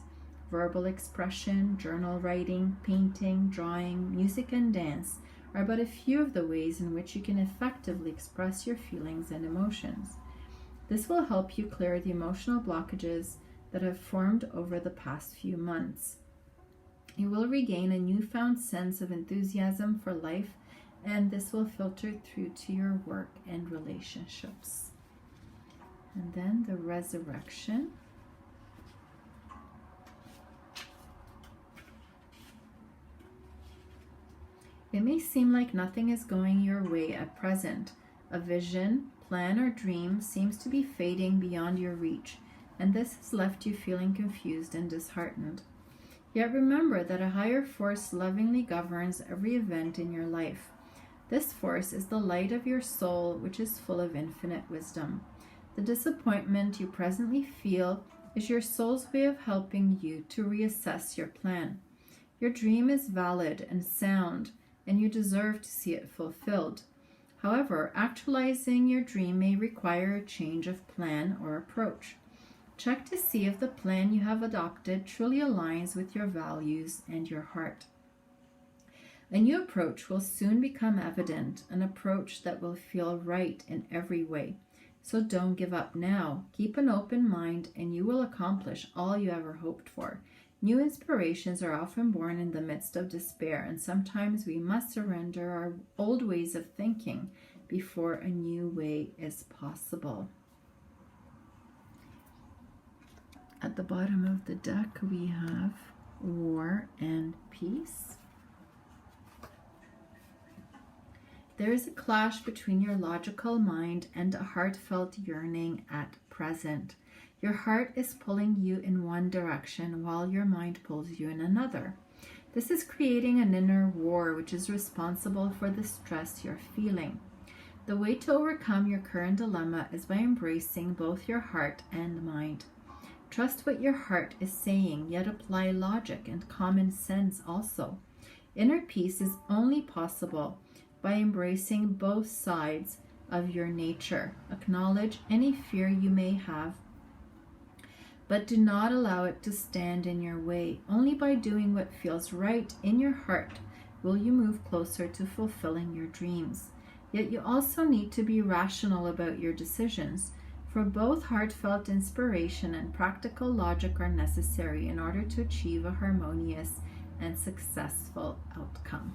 Verbal expression, journal writing, painting, drawing, music, and dance are but a few of the ways in which you can effectively express your feelings and emotions. This will help you clear the emotional blockages that have formed over the past few months. You will regain a newfound sense of enthusiasm for life, and this will filter through to your work and relationships. And then the Resurrection. It may seem like nothing is going your way at present. A vision, plan, or dream seems to be fading beyond your reach, and this has left you feeling confused and disheartened. Yet remember that a higher force lovingly governs every event in your life. This force is the light of your soul, which is full of infinite wisdom. The disappointment you presently feel is your soul's way of helping you to reassess your plan. Your dream is valid and sound, and you deserve to see it fulfilled. However, actualizing your dream may require a change of plan or approach. Check to see if the plan you have adopted truly aligns with your values and your heart. A new approach will soon become evident, an approach that will feel right in every way. So don't give up now. Keep an open mind and you will accomplish all you ever hoped for. New inspirations are often born in the midst of despair, and sometimes we must surrender our old ways of thinking before a new way is possible. At the bottom of the deck, we have War and Peace. There is a clash between your logical mind and a heartfelt yearning at present. Your heart is pulling you in one direction while your mind pulls you in another. This is creating an inner war which is responsible for the stress you're feeling. The way to overcome your current dilemma is by embracing both your heart and mind. Trust what your heart is saying, yet apply logic and common sense also. Inner peace is only possible by embracing both sides of your nature. Acknowledge any fear you may have, but do not allow it to stand in your way. Only by doing what feels right in your heart will you move closer to fulfilling your dreams. Yet you also need to be rational about your decisions, for both heartfelt inspiration and practical logic are necessary in order to achieve a harmonious and successful outcome.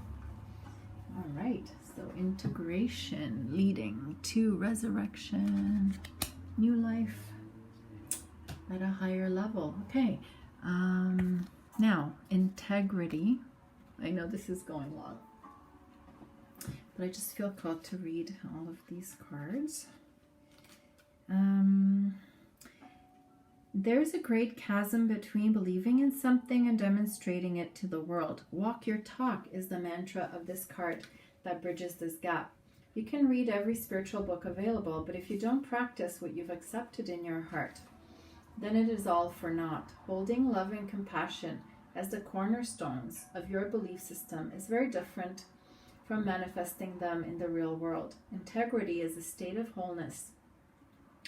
All right, so integration leading to resurrection, new life at a higher level. Okay, now integrity. I know this is going long, but I just feel called to read all of these cards. There's a great chasm between believing in something and demonstrating it to the world. Walk your talk is the mantra of this card that bridges this gap. You can read every spiritual book available, but if you don't practice what you've accepted in your heart, then it is all for naught. Holding love and compassion as the cornerstones of your belief system is very different from manifesting them in the real world. Integrity is a state of wholeness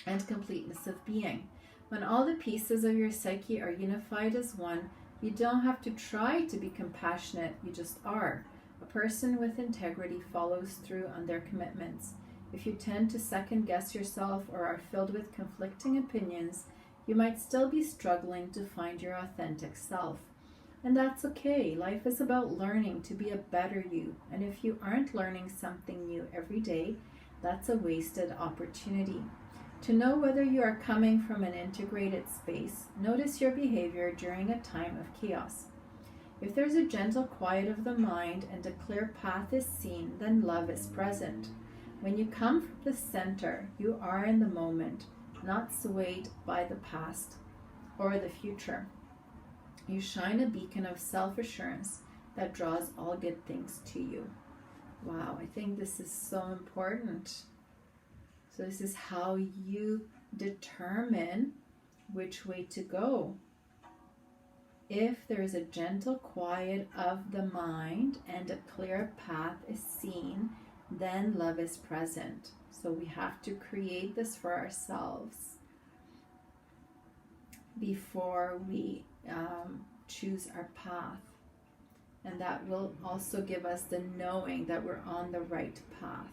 and completeness of being. When all the pieces of your psyche are unified as one, you don't have to try to be compassionate, you just are. A person with integrity follows through on their commitments. If you tend to second guess yourself or are filled with conflicting opinions, you might still be struggling to find your authentic self. And that's okay. Life is about learning to be a better you. And if you aren't learning something new every day, that's a wasted opportunity. To know whether you are coming from an integrated space, notice your behavior during a time of chaos. If there's a gentle quiet of the mind and a clear path is seen, then love is present. When you come from the center, you are in the moment, not swayed by the past or the future. You shine a beacon of self-assurance that draws all good things to you. Wow, I think this is so important. So this is how you determine which way to go. If there is a gentle quiet of the mind and a clear path is seen, then love is present. So we have to create this for ourselves before we choose our path. And that will also give us the knowing that we're on the right path.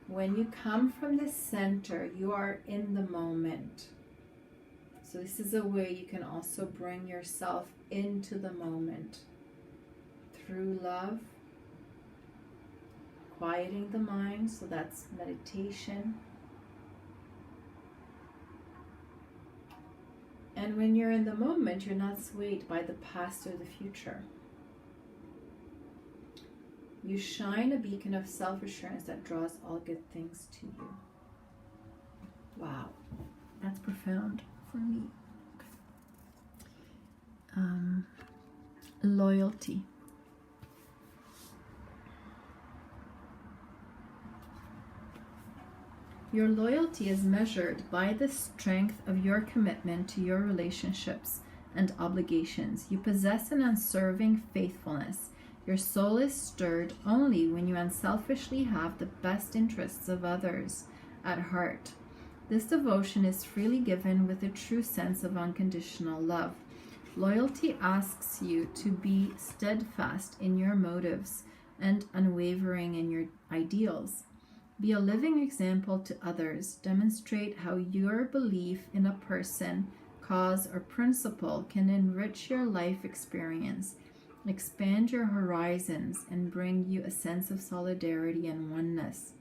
When you come from the center, you are in the moment. So this is a way you can also bring yourself into the moment through love, quieting the mind, so that's meditation. And when you're in the moment, you're not swayed by the past or the future. You shine a beacon of self-assurance that draws all good things to you. Wow, that's profound for me. Loyalty. Your loyalty is measured by the strength of your commitment to your relationships and obligations. You possess an unswerving faithfulness. Your soul is stirred only when you unselfishly have the best interests of others at heart. This devotion is freely given with a true sense of unconditional love. Loyalty asks you to be steadfast in your motives and unwavering in your ideals. Be a living example to others. Demonstrate how your belief in a person, cause, or principle can enrich your life experience, expand your horizons, and bring you a sense of solidarity and oneness.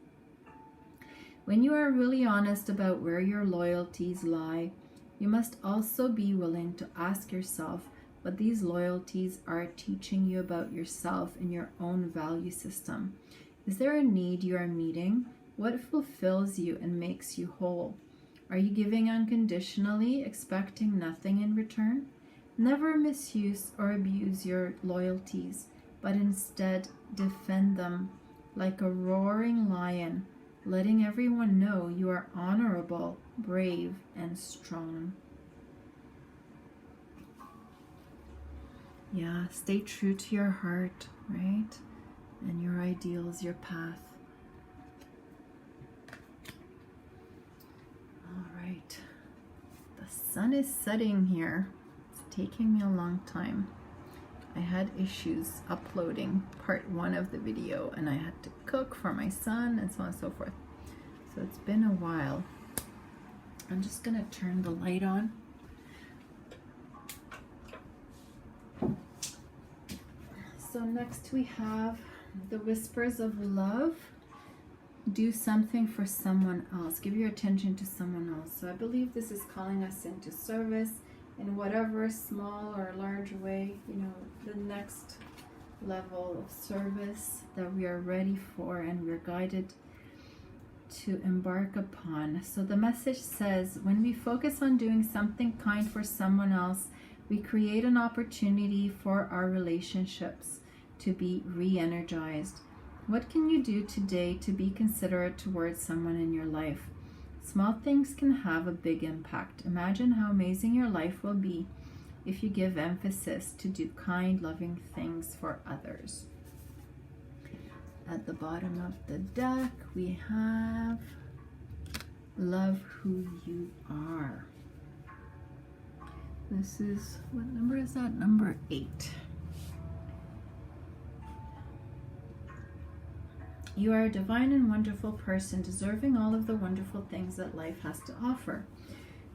When you are really honest about where your loyalties lie, You must also be willing to ask yourself what these loyalties are teaching you about yourself and your own value system. Is there a need you are meeting? What fulfills you and makes you whole? Are you giving unconditionally, expecting nothing in return? Never misuse or abuse your loyalties, but instead defend them like a roaring lion, letting everyone know you are honorable, brave, and strong. Yeah, stay true to your heart, right? And your ideals, your path. All right. The sun is setting here. It's taking me a long time. I had issues uploading part 1 of the video, and I had to cook for my son and so on and so forth. So it's been a while. I'm just gonna turn the light on. So next we have the whispers of love. Do something for someone else. Give your attention to someone else. So I believe this is calling us into service in whatever small or large way, the next level of service that we are ready for and we're guided to embark upon. So the message says, when we focus on doing something kind for someone else, we create an opportunity for our relationships to be re-energized. What can you do today to be considerate towards someone in your life? Small things can have a big impact. Imagine how amazing your life will be if you give emphasis to do kind, loving things for others. At the bottom of the deck, we have love who you are. This is, what number is that? Number 8. You are a divine and wonderful person, deserving all of the wonderful things that life has to offer.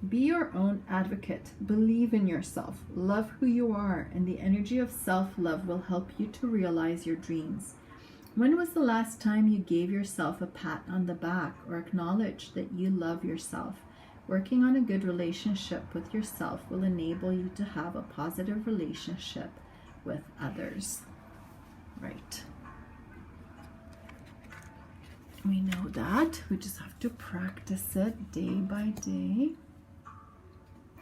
Be your own advocate. Believe in yourself. Love who you are, and the energy of self-love will help you to realize your dreams. When was the last time you gave yourself a pat on the back or acknowledged that you love yourself? Working on a good relationship with yourself will enable you to have a positive relationship with others. Right. We know that. We just have to practice it day by day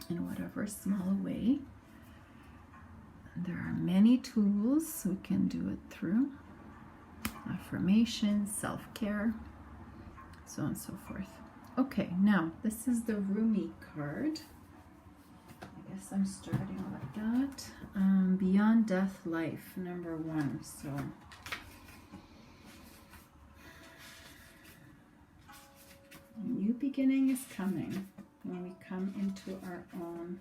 in whatever small way. And there are many tools we can do it through. Affirmation, self-care, so on and so forth. Okay, now this is the Rumi card. I guess I'm starting with that. Beyond Death Life, number 1. So a new beginning is coming when we come into our own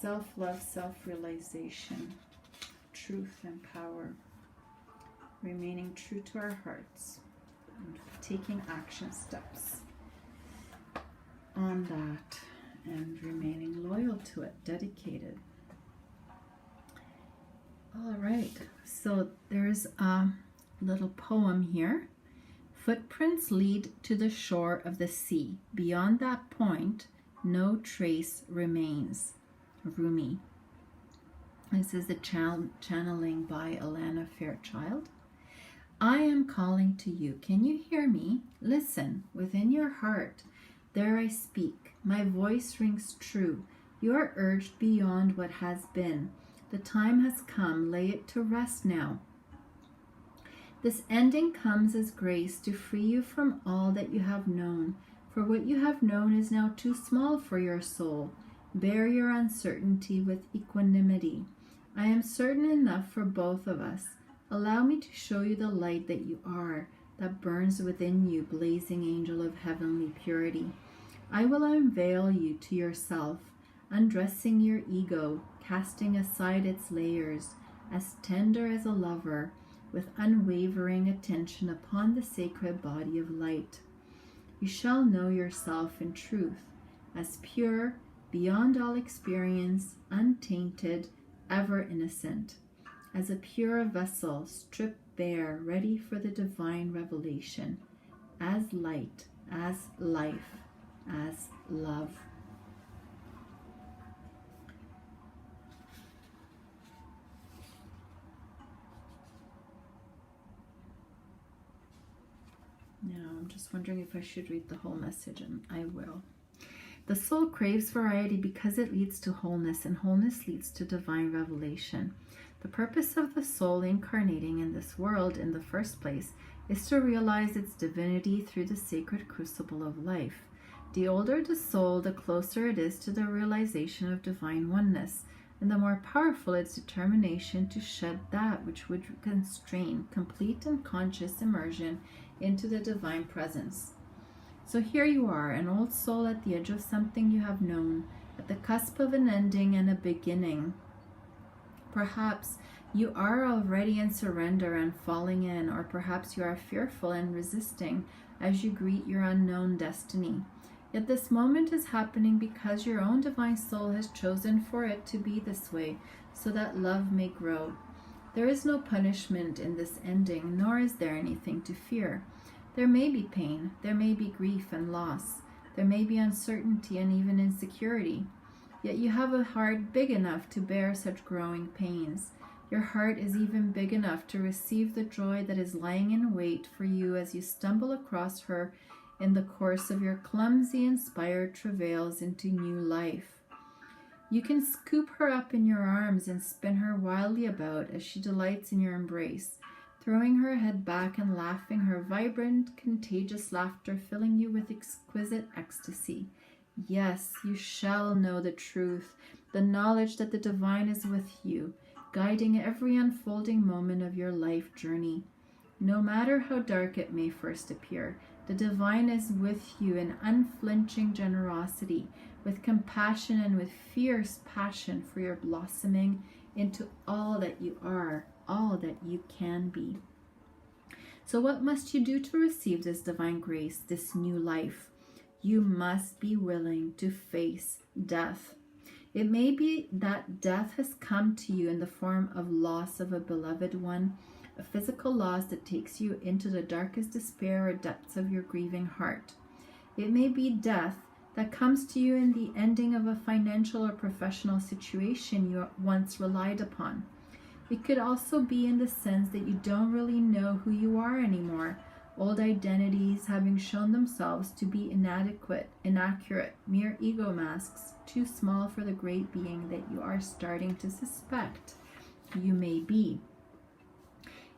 self-love, self-realization, truth and power, remaining true to our hearts and taking action steps on that and remaining loyal to it, dedicated. All right, so there's a little poem here. Footprints lead to the shore of the sea. Beyond that point, no trace remains. Rumi. This is the channeling by Alana Fairchild. I am calling to you. Can you hear me? Listen, within your heart. There I speak. My voice rings true. You are urged beyond what has been. The time has come. Lay it to rest now. This ending comes as grace to free you from all that you have known. For what you have known is now too small for your soul. Bear your uncertainty with equanimity. I am certain enough for both of us. Allow me to show you the light that you are, that burns within you, blazing angel of heavenly purity. I will unveil you to yourself, undressing your ego, casting aside its layers, as tender as a lover, with unwavering attention upon the sacred body of light. You shall know yourself in truth, as pure, beyond all experience, untainted, ever innocent, as a pure vessel stripped bare, ready for the divine revelation, as light, as life, as love. Now, I'm just wondering if I should read the whole message, and I will. The soul craves variety because it leads to wholeness, and wholeness leads to divine revelation. The purpose of the soul incarnating in this world in the first place is to realize its divinity through the sacred crucible of life. The older the soul, the closer it is to the realization of divine oneness, and the more powerful its determination to shed that which would constrain complete and conscious immersion into the divine presence. So here you are, an old soul at the edge of something you have known, at the cusp of an ending and a beginning. Perhaps you are already in surrender and falling in, or perhaps you are fearful and resisting as you greet your unknown destiny. Yet this moment is happening because your own divine soul has chosen for it to be this way, so that love may grow. There is no punishment in this ending, nor is there anything to fear. There may be pain, there may be grief and loss, there may be uncertainty and even insecurity. Yet you have a heart big enough to bear such growing pains. Your heart is even big enough to receive the joy that is lying in wait for you as you stumble across her in the course of your clumsy, inspired travails into new life. You can scoop her up in your arms and spin her wildly about as she delights in your embrace, throwing her head back and laughing, her vibrant, contagious laughter filling you with exquisite ecstasy. Yes, you shall know the truth, the knowledge that the divine is with you, guiding every unfolding moment of your life journey. No matter how dark it may first appear, the divine is with you in unflinching generosity, with compassion and with fierce passion for your blossoming into all that you are, all that you can be. So what must you do to receive this divine grace, this new life? You must be willing to face death. It may be that death has come to you in the form of loss of a beloved one, a physical loss that takes you into the darkest despair or depths of your grieving heart. It may be death that comes to you in the ending of a financial or professional situation you once relied upon. It could also be in the sense that you don't really know who you are anymore, old identities having shown themselves to be inadequate, inaccurate, mere ego masks, too small for the great being that you are starting to suspect you may be.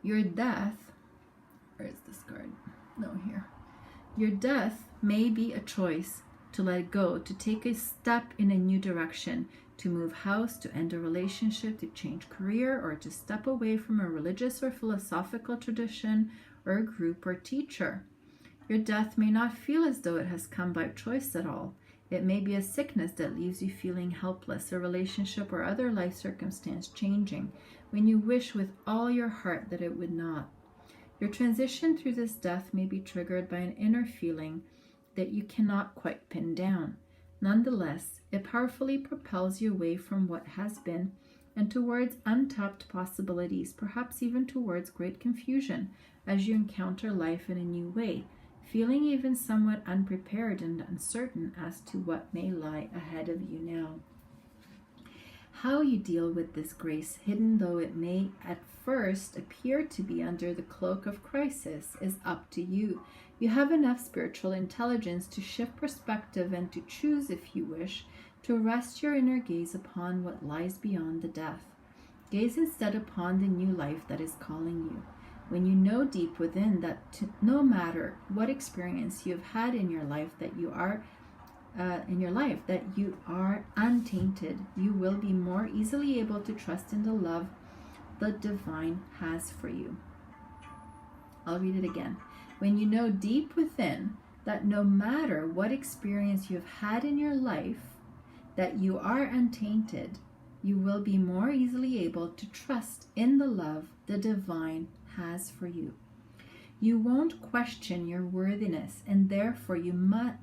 Your death, where is this card? No, here. Your death may be a choice to let go, to take a step in a new direction, to move house, to end a relationship, to change career, or to step away from a religious or philosophical tradition or a group or teacher. Your death may not feel as though it has come by choice at all. It may be a sickness that leaves you feeling helpless, a relationship or other life circumstance changing, when you wish with all your heart that it would not. Your transition through this death may be triggered by an inner feeling that you cannot quite pin down. Nonetheless, it powerfully propels you away from what has been and towards untapped possibilities, perhaps even towards great confusion as you encounter life in a new way, feeling even somewhat unprepared and uncertain as to what may lie ahead of you now. How you deal with this grace, hidden though it may at first appear to be under the cloak of crisis, is up to you. You have enough spiritual intelligence to shift perspective and to choose, if you wish, to rest your inner gaze upon what lies beyond the death. Gaze instead upon the new life that is calling you. When you know deep within that no matter what experience you have had in your life, that you are untainted, you will be more easily able to trust in the love the divine has for you. I'll read it again. When you know deep within that no matter what experience you have had in your life, that you are untainted, you will be more easily able to trust in the love the divine has for you. You won't question your worthiness, and therefore you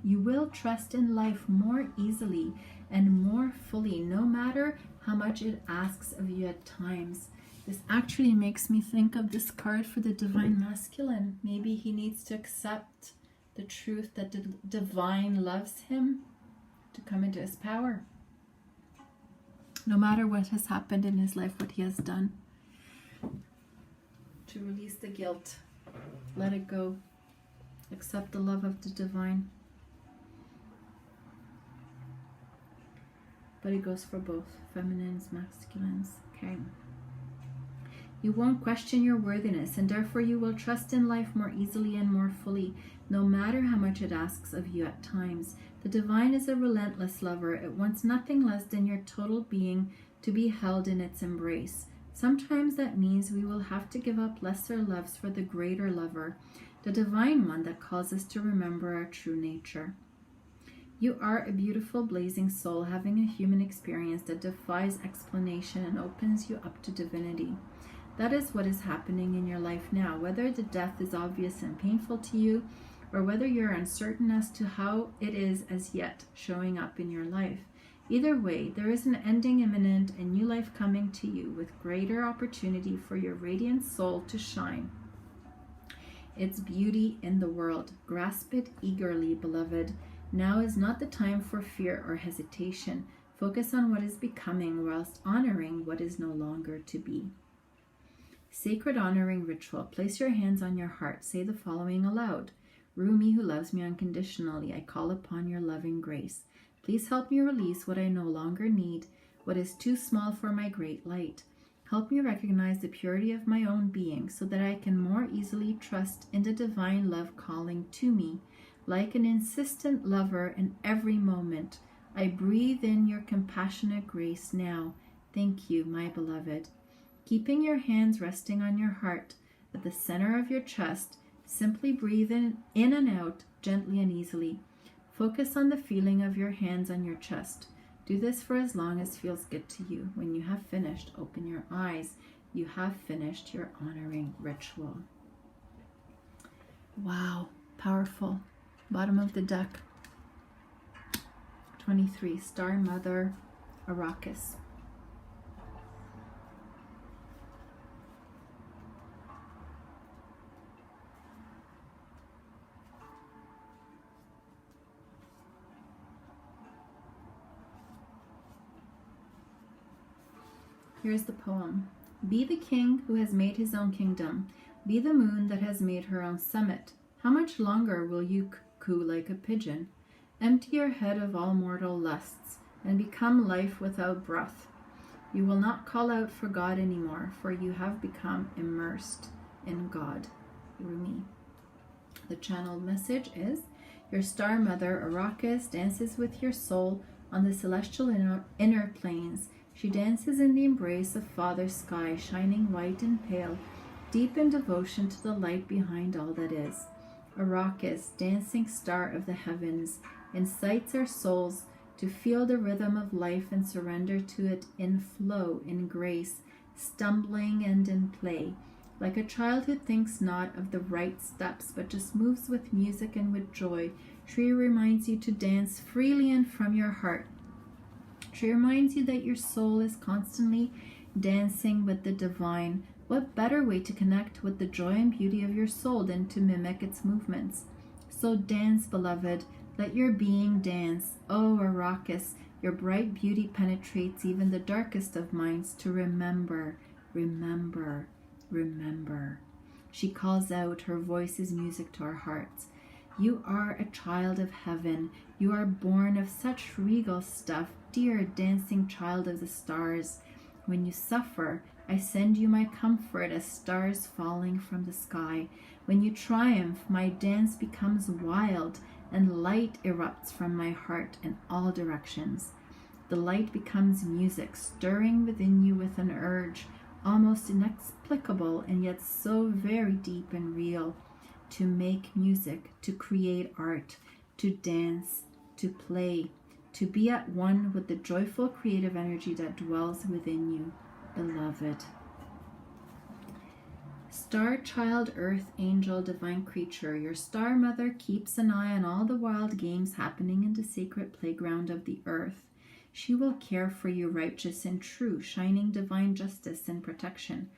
will trust in life more easily and more fully, no matter how much it asks of you at times. This actually makes me think of this card for the divine masculine. Maybe he needs to accept the truth that the divine loves him to come into his power. No matter what has happened in his life, what he has done, to release the guilt, let it go, Accept the love of the divine. But it goes for both feminines, masculines. Okay. You won't question your worthiness, and therefore you will trust in life more easily and more fully, no matter how much it asks of you at times. The divine is a relentless lover. It wants nothing less than your total being to be held in its embrace. Sometimes that means we will have to give up lesser loves for the greater lover, the divine one that calls us to remember our true nature. You are a beautiful, blazing soul having a human experience that defies explanation and opens you up to divinity. That is what is happening in your life now, whether the death is obvious and painful to you, or whether you're uncertain as to how it is as yet showing up in your life. Either way, there is an ending imminent and new life coming to you with greater opportunity for your radiant soul to shine its beauty in the world. Grasp it eagerly, beloved. Now is not the time for fear or hesitation. Focus on what is becoming whilst honoring what is no longer to be. Sacred honoring ritual. Place your hands on your heart. Say the following aloud. Rumi, who loves me unconditionally, I call upon your loving grace. Please help me release what I no longer need, what is too small for my great light. Help me recognize the purity of my own being so that I can more easily trust in the divine love calling to me. Like an insistent lover in every moment, I breathe in your compassionate grace now. Thank you, my beloved. Keeping your hands resting on your heart at the center of your chest, simply breathe in and out gently and easily. Focus on the feeling of your hands on your chest. Do this for as long as feels good to you. When you have finished, open your eyes. You have finished your honoring ritual. Wow, powerful. Bottom of the deck. 23, Star Mother Arrakis. Here's the poem. Be the king who has made his own kingdom. Be the moon that has made her own summit. How much longer will you coo like a pigeon? Empty your head of all mortal lusts and become life without breath. You will not call out for God anymore, for you have become immersed in God. Rumi. The channeled message is, your star mother Arrakis dances with your soul on the celestial inner planes. She dances in the embrace of Father Sky, shining white and pale, deep in devotion to the light behind all that is. Arrakis, dancing star of the heavens, incites our souls to feel the rhythm of life and surrender to it in flow, in grace, stumbling and in play. Like a child who thinks not of the right steps, but just moves with music and with joy, she reminds you to dance freely and from your heart. She reminds you that your soul is constantly dancing with the divine. What better way to connect with the joy and beauty of your soul than to mimic its movements? So dance, beloved. Let your being dance. Oh, Arrakis, your bright beauty penetrates even the darkest of minds to remember, remember, remember. She calls out, her voice is music to our hearts. You are a child of heaven. You are born of such regal stuff, dear dancing child of the stars. When you suffer, I send you my comfort as stars falling from the sky. When you triumph, my dance becomes wild, and light erupts from my heart in all directions. The light becomes music, stirring within you with an urge, almost inexplicable and yet so very deep and real, to make music, to create art, to dance, to play, to be at one with the joyful creative energy that dwells within you, beloved. Star child, earth angel, divine creature, your star mother keeps an eye on all the wild games happening in the sacred playground of the earth. She will care for you, righteous and true, shining divine justice and protection.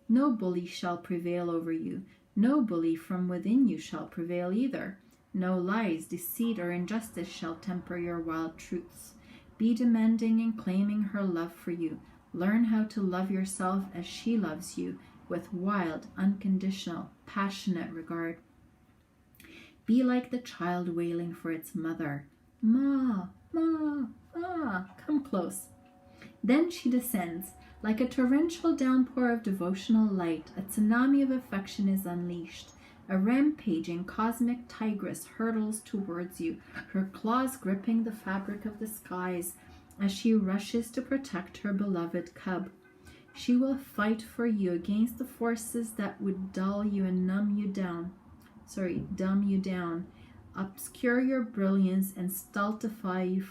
No bully shall prevail over you. No bully from within you shall prevail either. No lies, deceit, or injustice shall temper your wild truths. Be demanding and claiming her love for you. Learn how to love yourself as she loves you, with wild, unconditional, passionate regard. Be like the child wailing for its mother. Ma, ma, ma, come close. Then she descends. Like a torrential downpour of devotional light, a tsunami of affection is unleashed. A rampaging cosmic tigress hurtles towards you, her claws gripping the fabric of the skies as she rushes to protect her beloved cub. She will fight for you against the forces that would dull you and dumb you down, obscure your brilliance and stultify your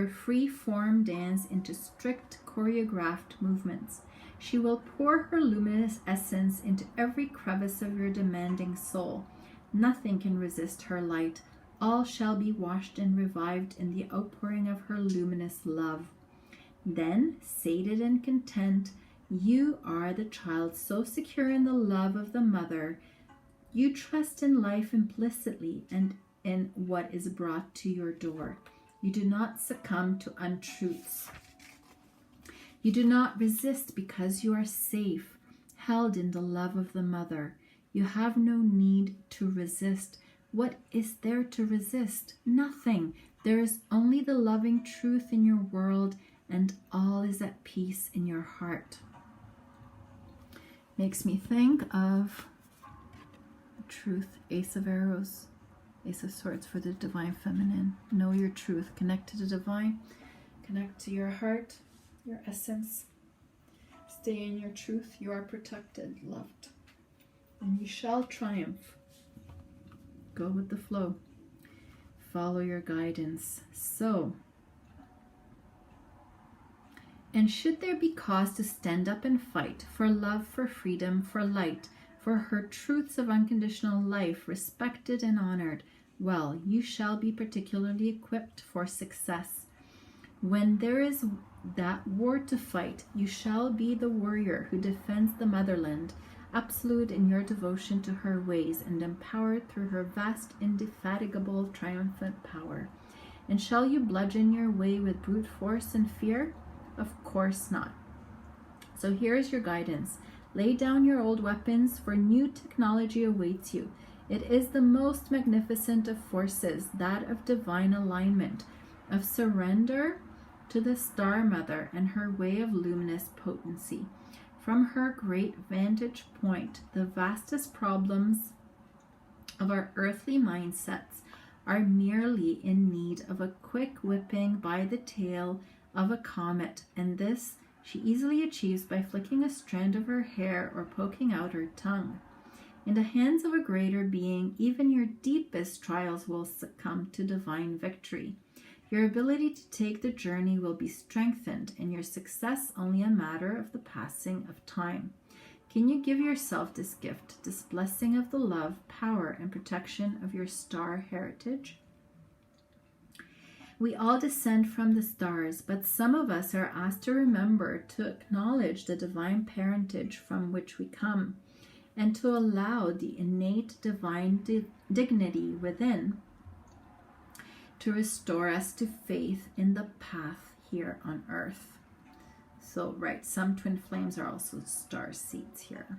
free-form dance into strict choreographed movements. She will pour her luminous essence into every crevice of your demanding soul. Nothing can resist her light. All shall be washed and revived in the outpouring of her luminous love. Then, sated and content, you are the child so secure in the love of the mother. You trust in life implicitly and in what is brought to your door. You do not succumb to untruths. You do not resist because you are safe, held in the love of the mother. You have no need to resist. What is there to resist? Nothing. There is only the loving truth in your world, and all is at peace in your heart. Makes me think of truth, Ace of Arrows, Ace of Swords for the divine feminine. Know your truth. Connect to the divine. Connect to your heart, your essence. Stay in your truth. You are protected, loved, and you shall triumph. Go with the flow. Follow your guidance. So, and should there be cause to stand up and fight for love, for freedom, for light, for her truths of unconditional life respected and honored, well, you shall be particularly equipped for success. When there is that war to fight, you shall be the warrior who defends the motherland, absolute in your devotion to her ways and empowered through her vast, indefatigable, triumphant power. And shall you bludgeon your way with brute force and fear? Of course not. So here is your guidance. Lay down your old weapons, for new technology awaits you. It is the most magnificent of forces, that of divine alignment, of surrender to the Star Mother and her way of luminous potency. From her great vantage point, the vastest problems of our earthly mindsets are merely in need of a quick whipping by the tail of a comet, and this she easily achieves by flicking a strand of her hair or poking out her tongue. In the hands of a greater being, even your deepest trials will succumb to divine victory. Your ability to take the journey will be strengthened, and your success only a matter of the passing of time. Can you give yourself this gift, this blessing of the love, power, and protection of your star heritage? We all descend from the stars, but some of us are asked to remember to acknowledge the divine parentage from which we come, and to allow the innate divine dignity within to restore us to faith in the path here on earth. So, right, some twin flames are also star seeds here.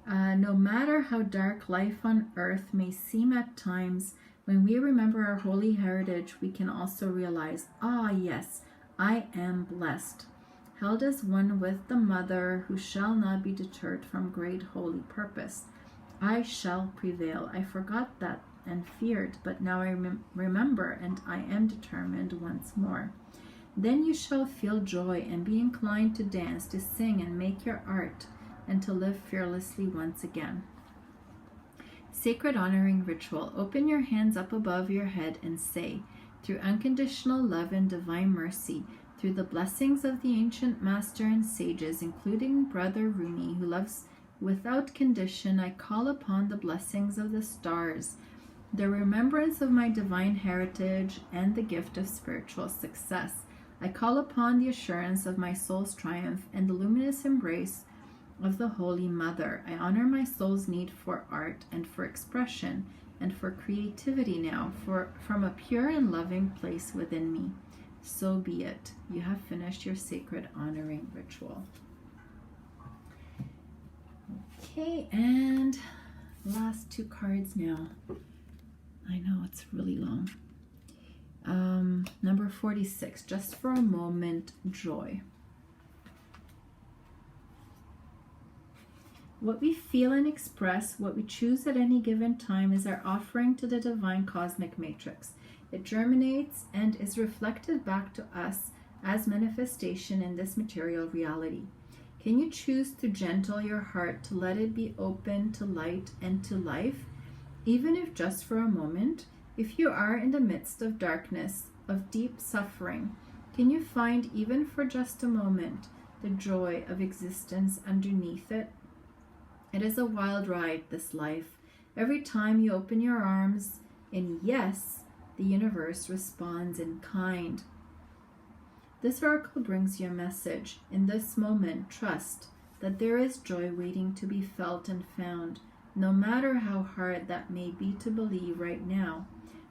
No matter how dark life on earth may seem at times, when we remember our holy heritage, we can also realize, yes, I am blessed, held as one with the mother who shall not be deterred from great holy purpose. I shall prevail. I forgot that and feared, but now I remember, and I am determined once more. Then you shall feel joy and be inclined to dance, to sing and make your art, and to live fearlessly once again. Sacred honoring ritual. Open your hands up above your head and say, through unconditional love and divine mercy, through the blessings of the ancient master and sages, including Brother Rooney, who loves without condition, I call upon the blessings of the stars, the remembrance of my divine heritage, and the gift of spiritual success. I call upon the assurance of my soul's triumph and the luminous embrace of the Holy Mother. I honor my soul's need for art and for expression and for creativity now, from a pure and loving place within me. So be it. You have finished your sacred honoring ritual. Okay, and Last two cards now. I know it's really long. Number 46, just for a moment, joy. What we feel and express, what we choose at any given time, is our offering to the divine cosmic matrix. It germinates and is reflected back to us as manifestation in this material reality. Can you choose to gentle your heart, to let it be open to light and to life, even if just for a moment? If you are in the midst of darkness, of deep suffering, can you find, even for just a moment, the joy of existence underneath it? It is a wild ride, this life. Every time you open your arms in yes, the universe responds in kind. This oracle brings you a message. In this moment, trust that there is joy waiting to be felt and found, no matter how hard that may be to believe right now.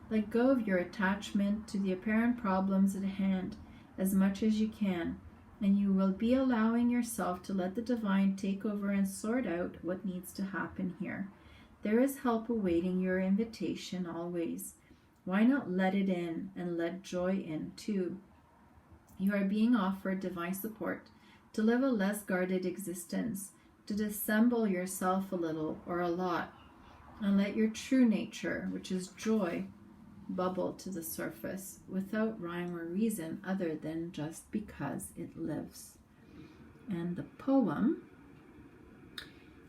Let go of your attachment to the apparent problems at hand as much as you can, and you will be allowing yourself to let the divine take over and sort out what needs to happen here. There is help awaiting your invitation always. Why not let it in and let joy in too? You are being offered divine support to live a less guarded existence, to dissemble yourself a little or a lot, and let your true nature, which is joy, bubble to the surface without rhyme or reason other than just because it lives. And the poem,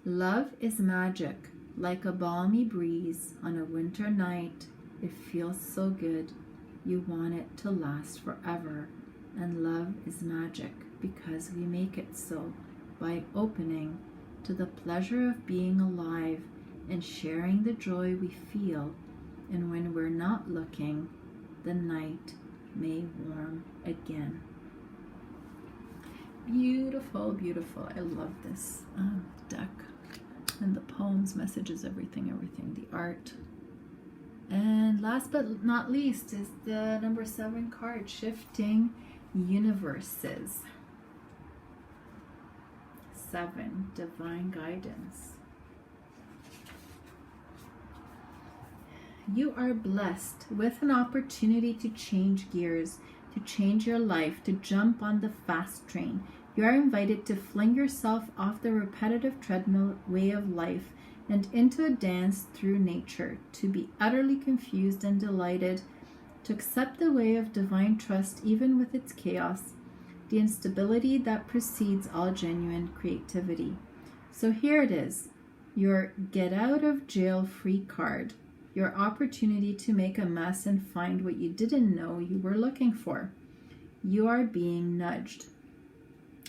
love is magic, like a balmy breeze on a winter night. It feels so good, you want it to last forever. And love is magic because we make it so by opening to the pleasure of being alive and sharing the joy we feel. And when we're not looking, the night may warm again. Beautiful, beautiful. I love this deck. And the poems, messages, everything, the art. And last but not least is the number 7 card, Shifting Universes. 7, divine guidance. You are blessed with an opportunity to change gears, to change your life, to jump on the fast train. You are invited to fling yourself off the repetitive treadmill way of life and into a dance through nature, to be utterly confused and delighted, to accept the way of divine trust even with its chaos, the instability that precedes all genuine creativity. So here it is, your get out of jail free card. Your opportunity to make a mess and find what you didn't know you were looking for. You are being nudged.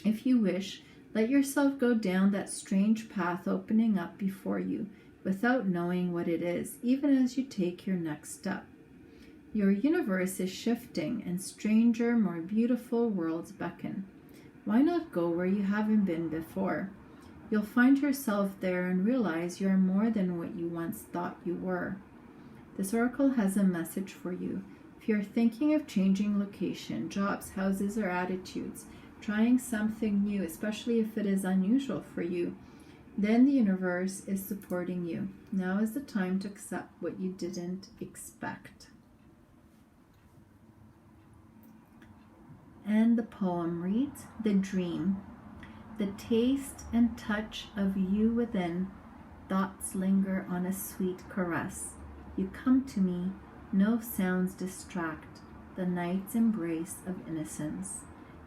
If you wish, let yourself go down that strange path opening up before you without knowing what it is, even as you take your next step. Your universe is shifting and stranger, more beautiful worlds beckon. Why not go where you haven't been before? You'll find yourself there and realize you are more than what you once thought you were. This oracle has a message for you. If you're thinking of changing location, jobs, houses, or attitudes, trying something new, especially if it is unusual for you, then the universe is supporting you. Now is the time to accept what you didn't expect. And the poem reads, The dream, the taste and touch of you within, thoughts linger on a sweet caress. You come to me, no sounds distract, the night's embrace of innocence.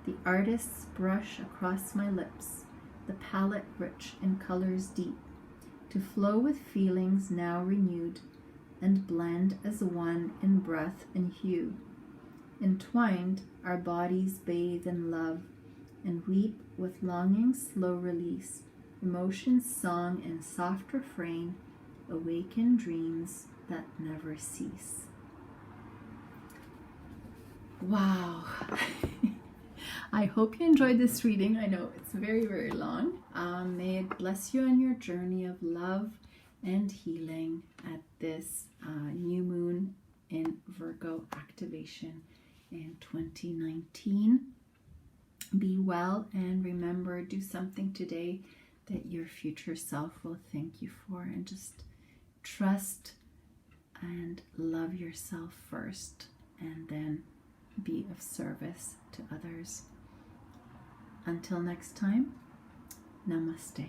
The artist's brush across my lips, the palette rich in colors deep, to flow with feelings now renewed, and blend as one in breath and hue. Entwined, our bodies bathe in love, and weep with longing's slow release, emotion's song and soft refrain, awaken dreams that never cease. Wow. I hope you enjoyed this reading. I know it's very, very long. May it bless you on your journey of love and healing at this new moon in Virgo activation in 2019. Be well, and remember, do something today that your future self will thank you for, and just trust and love yourself first, and then be of service to others. Until next time, namaste.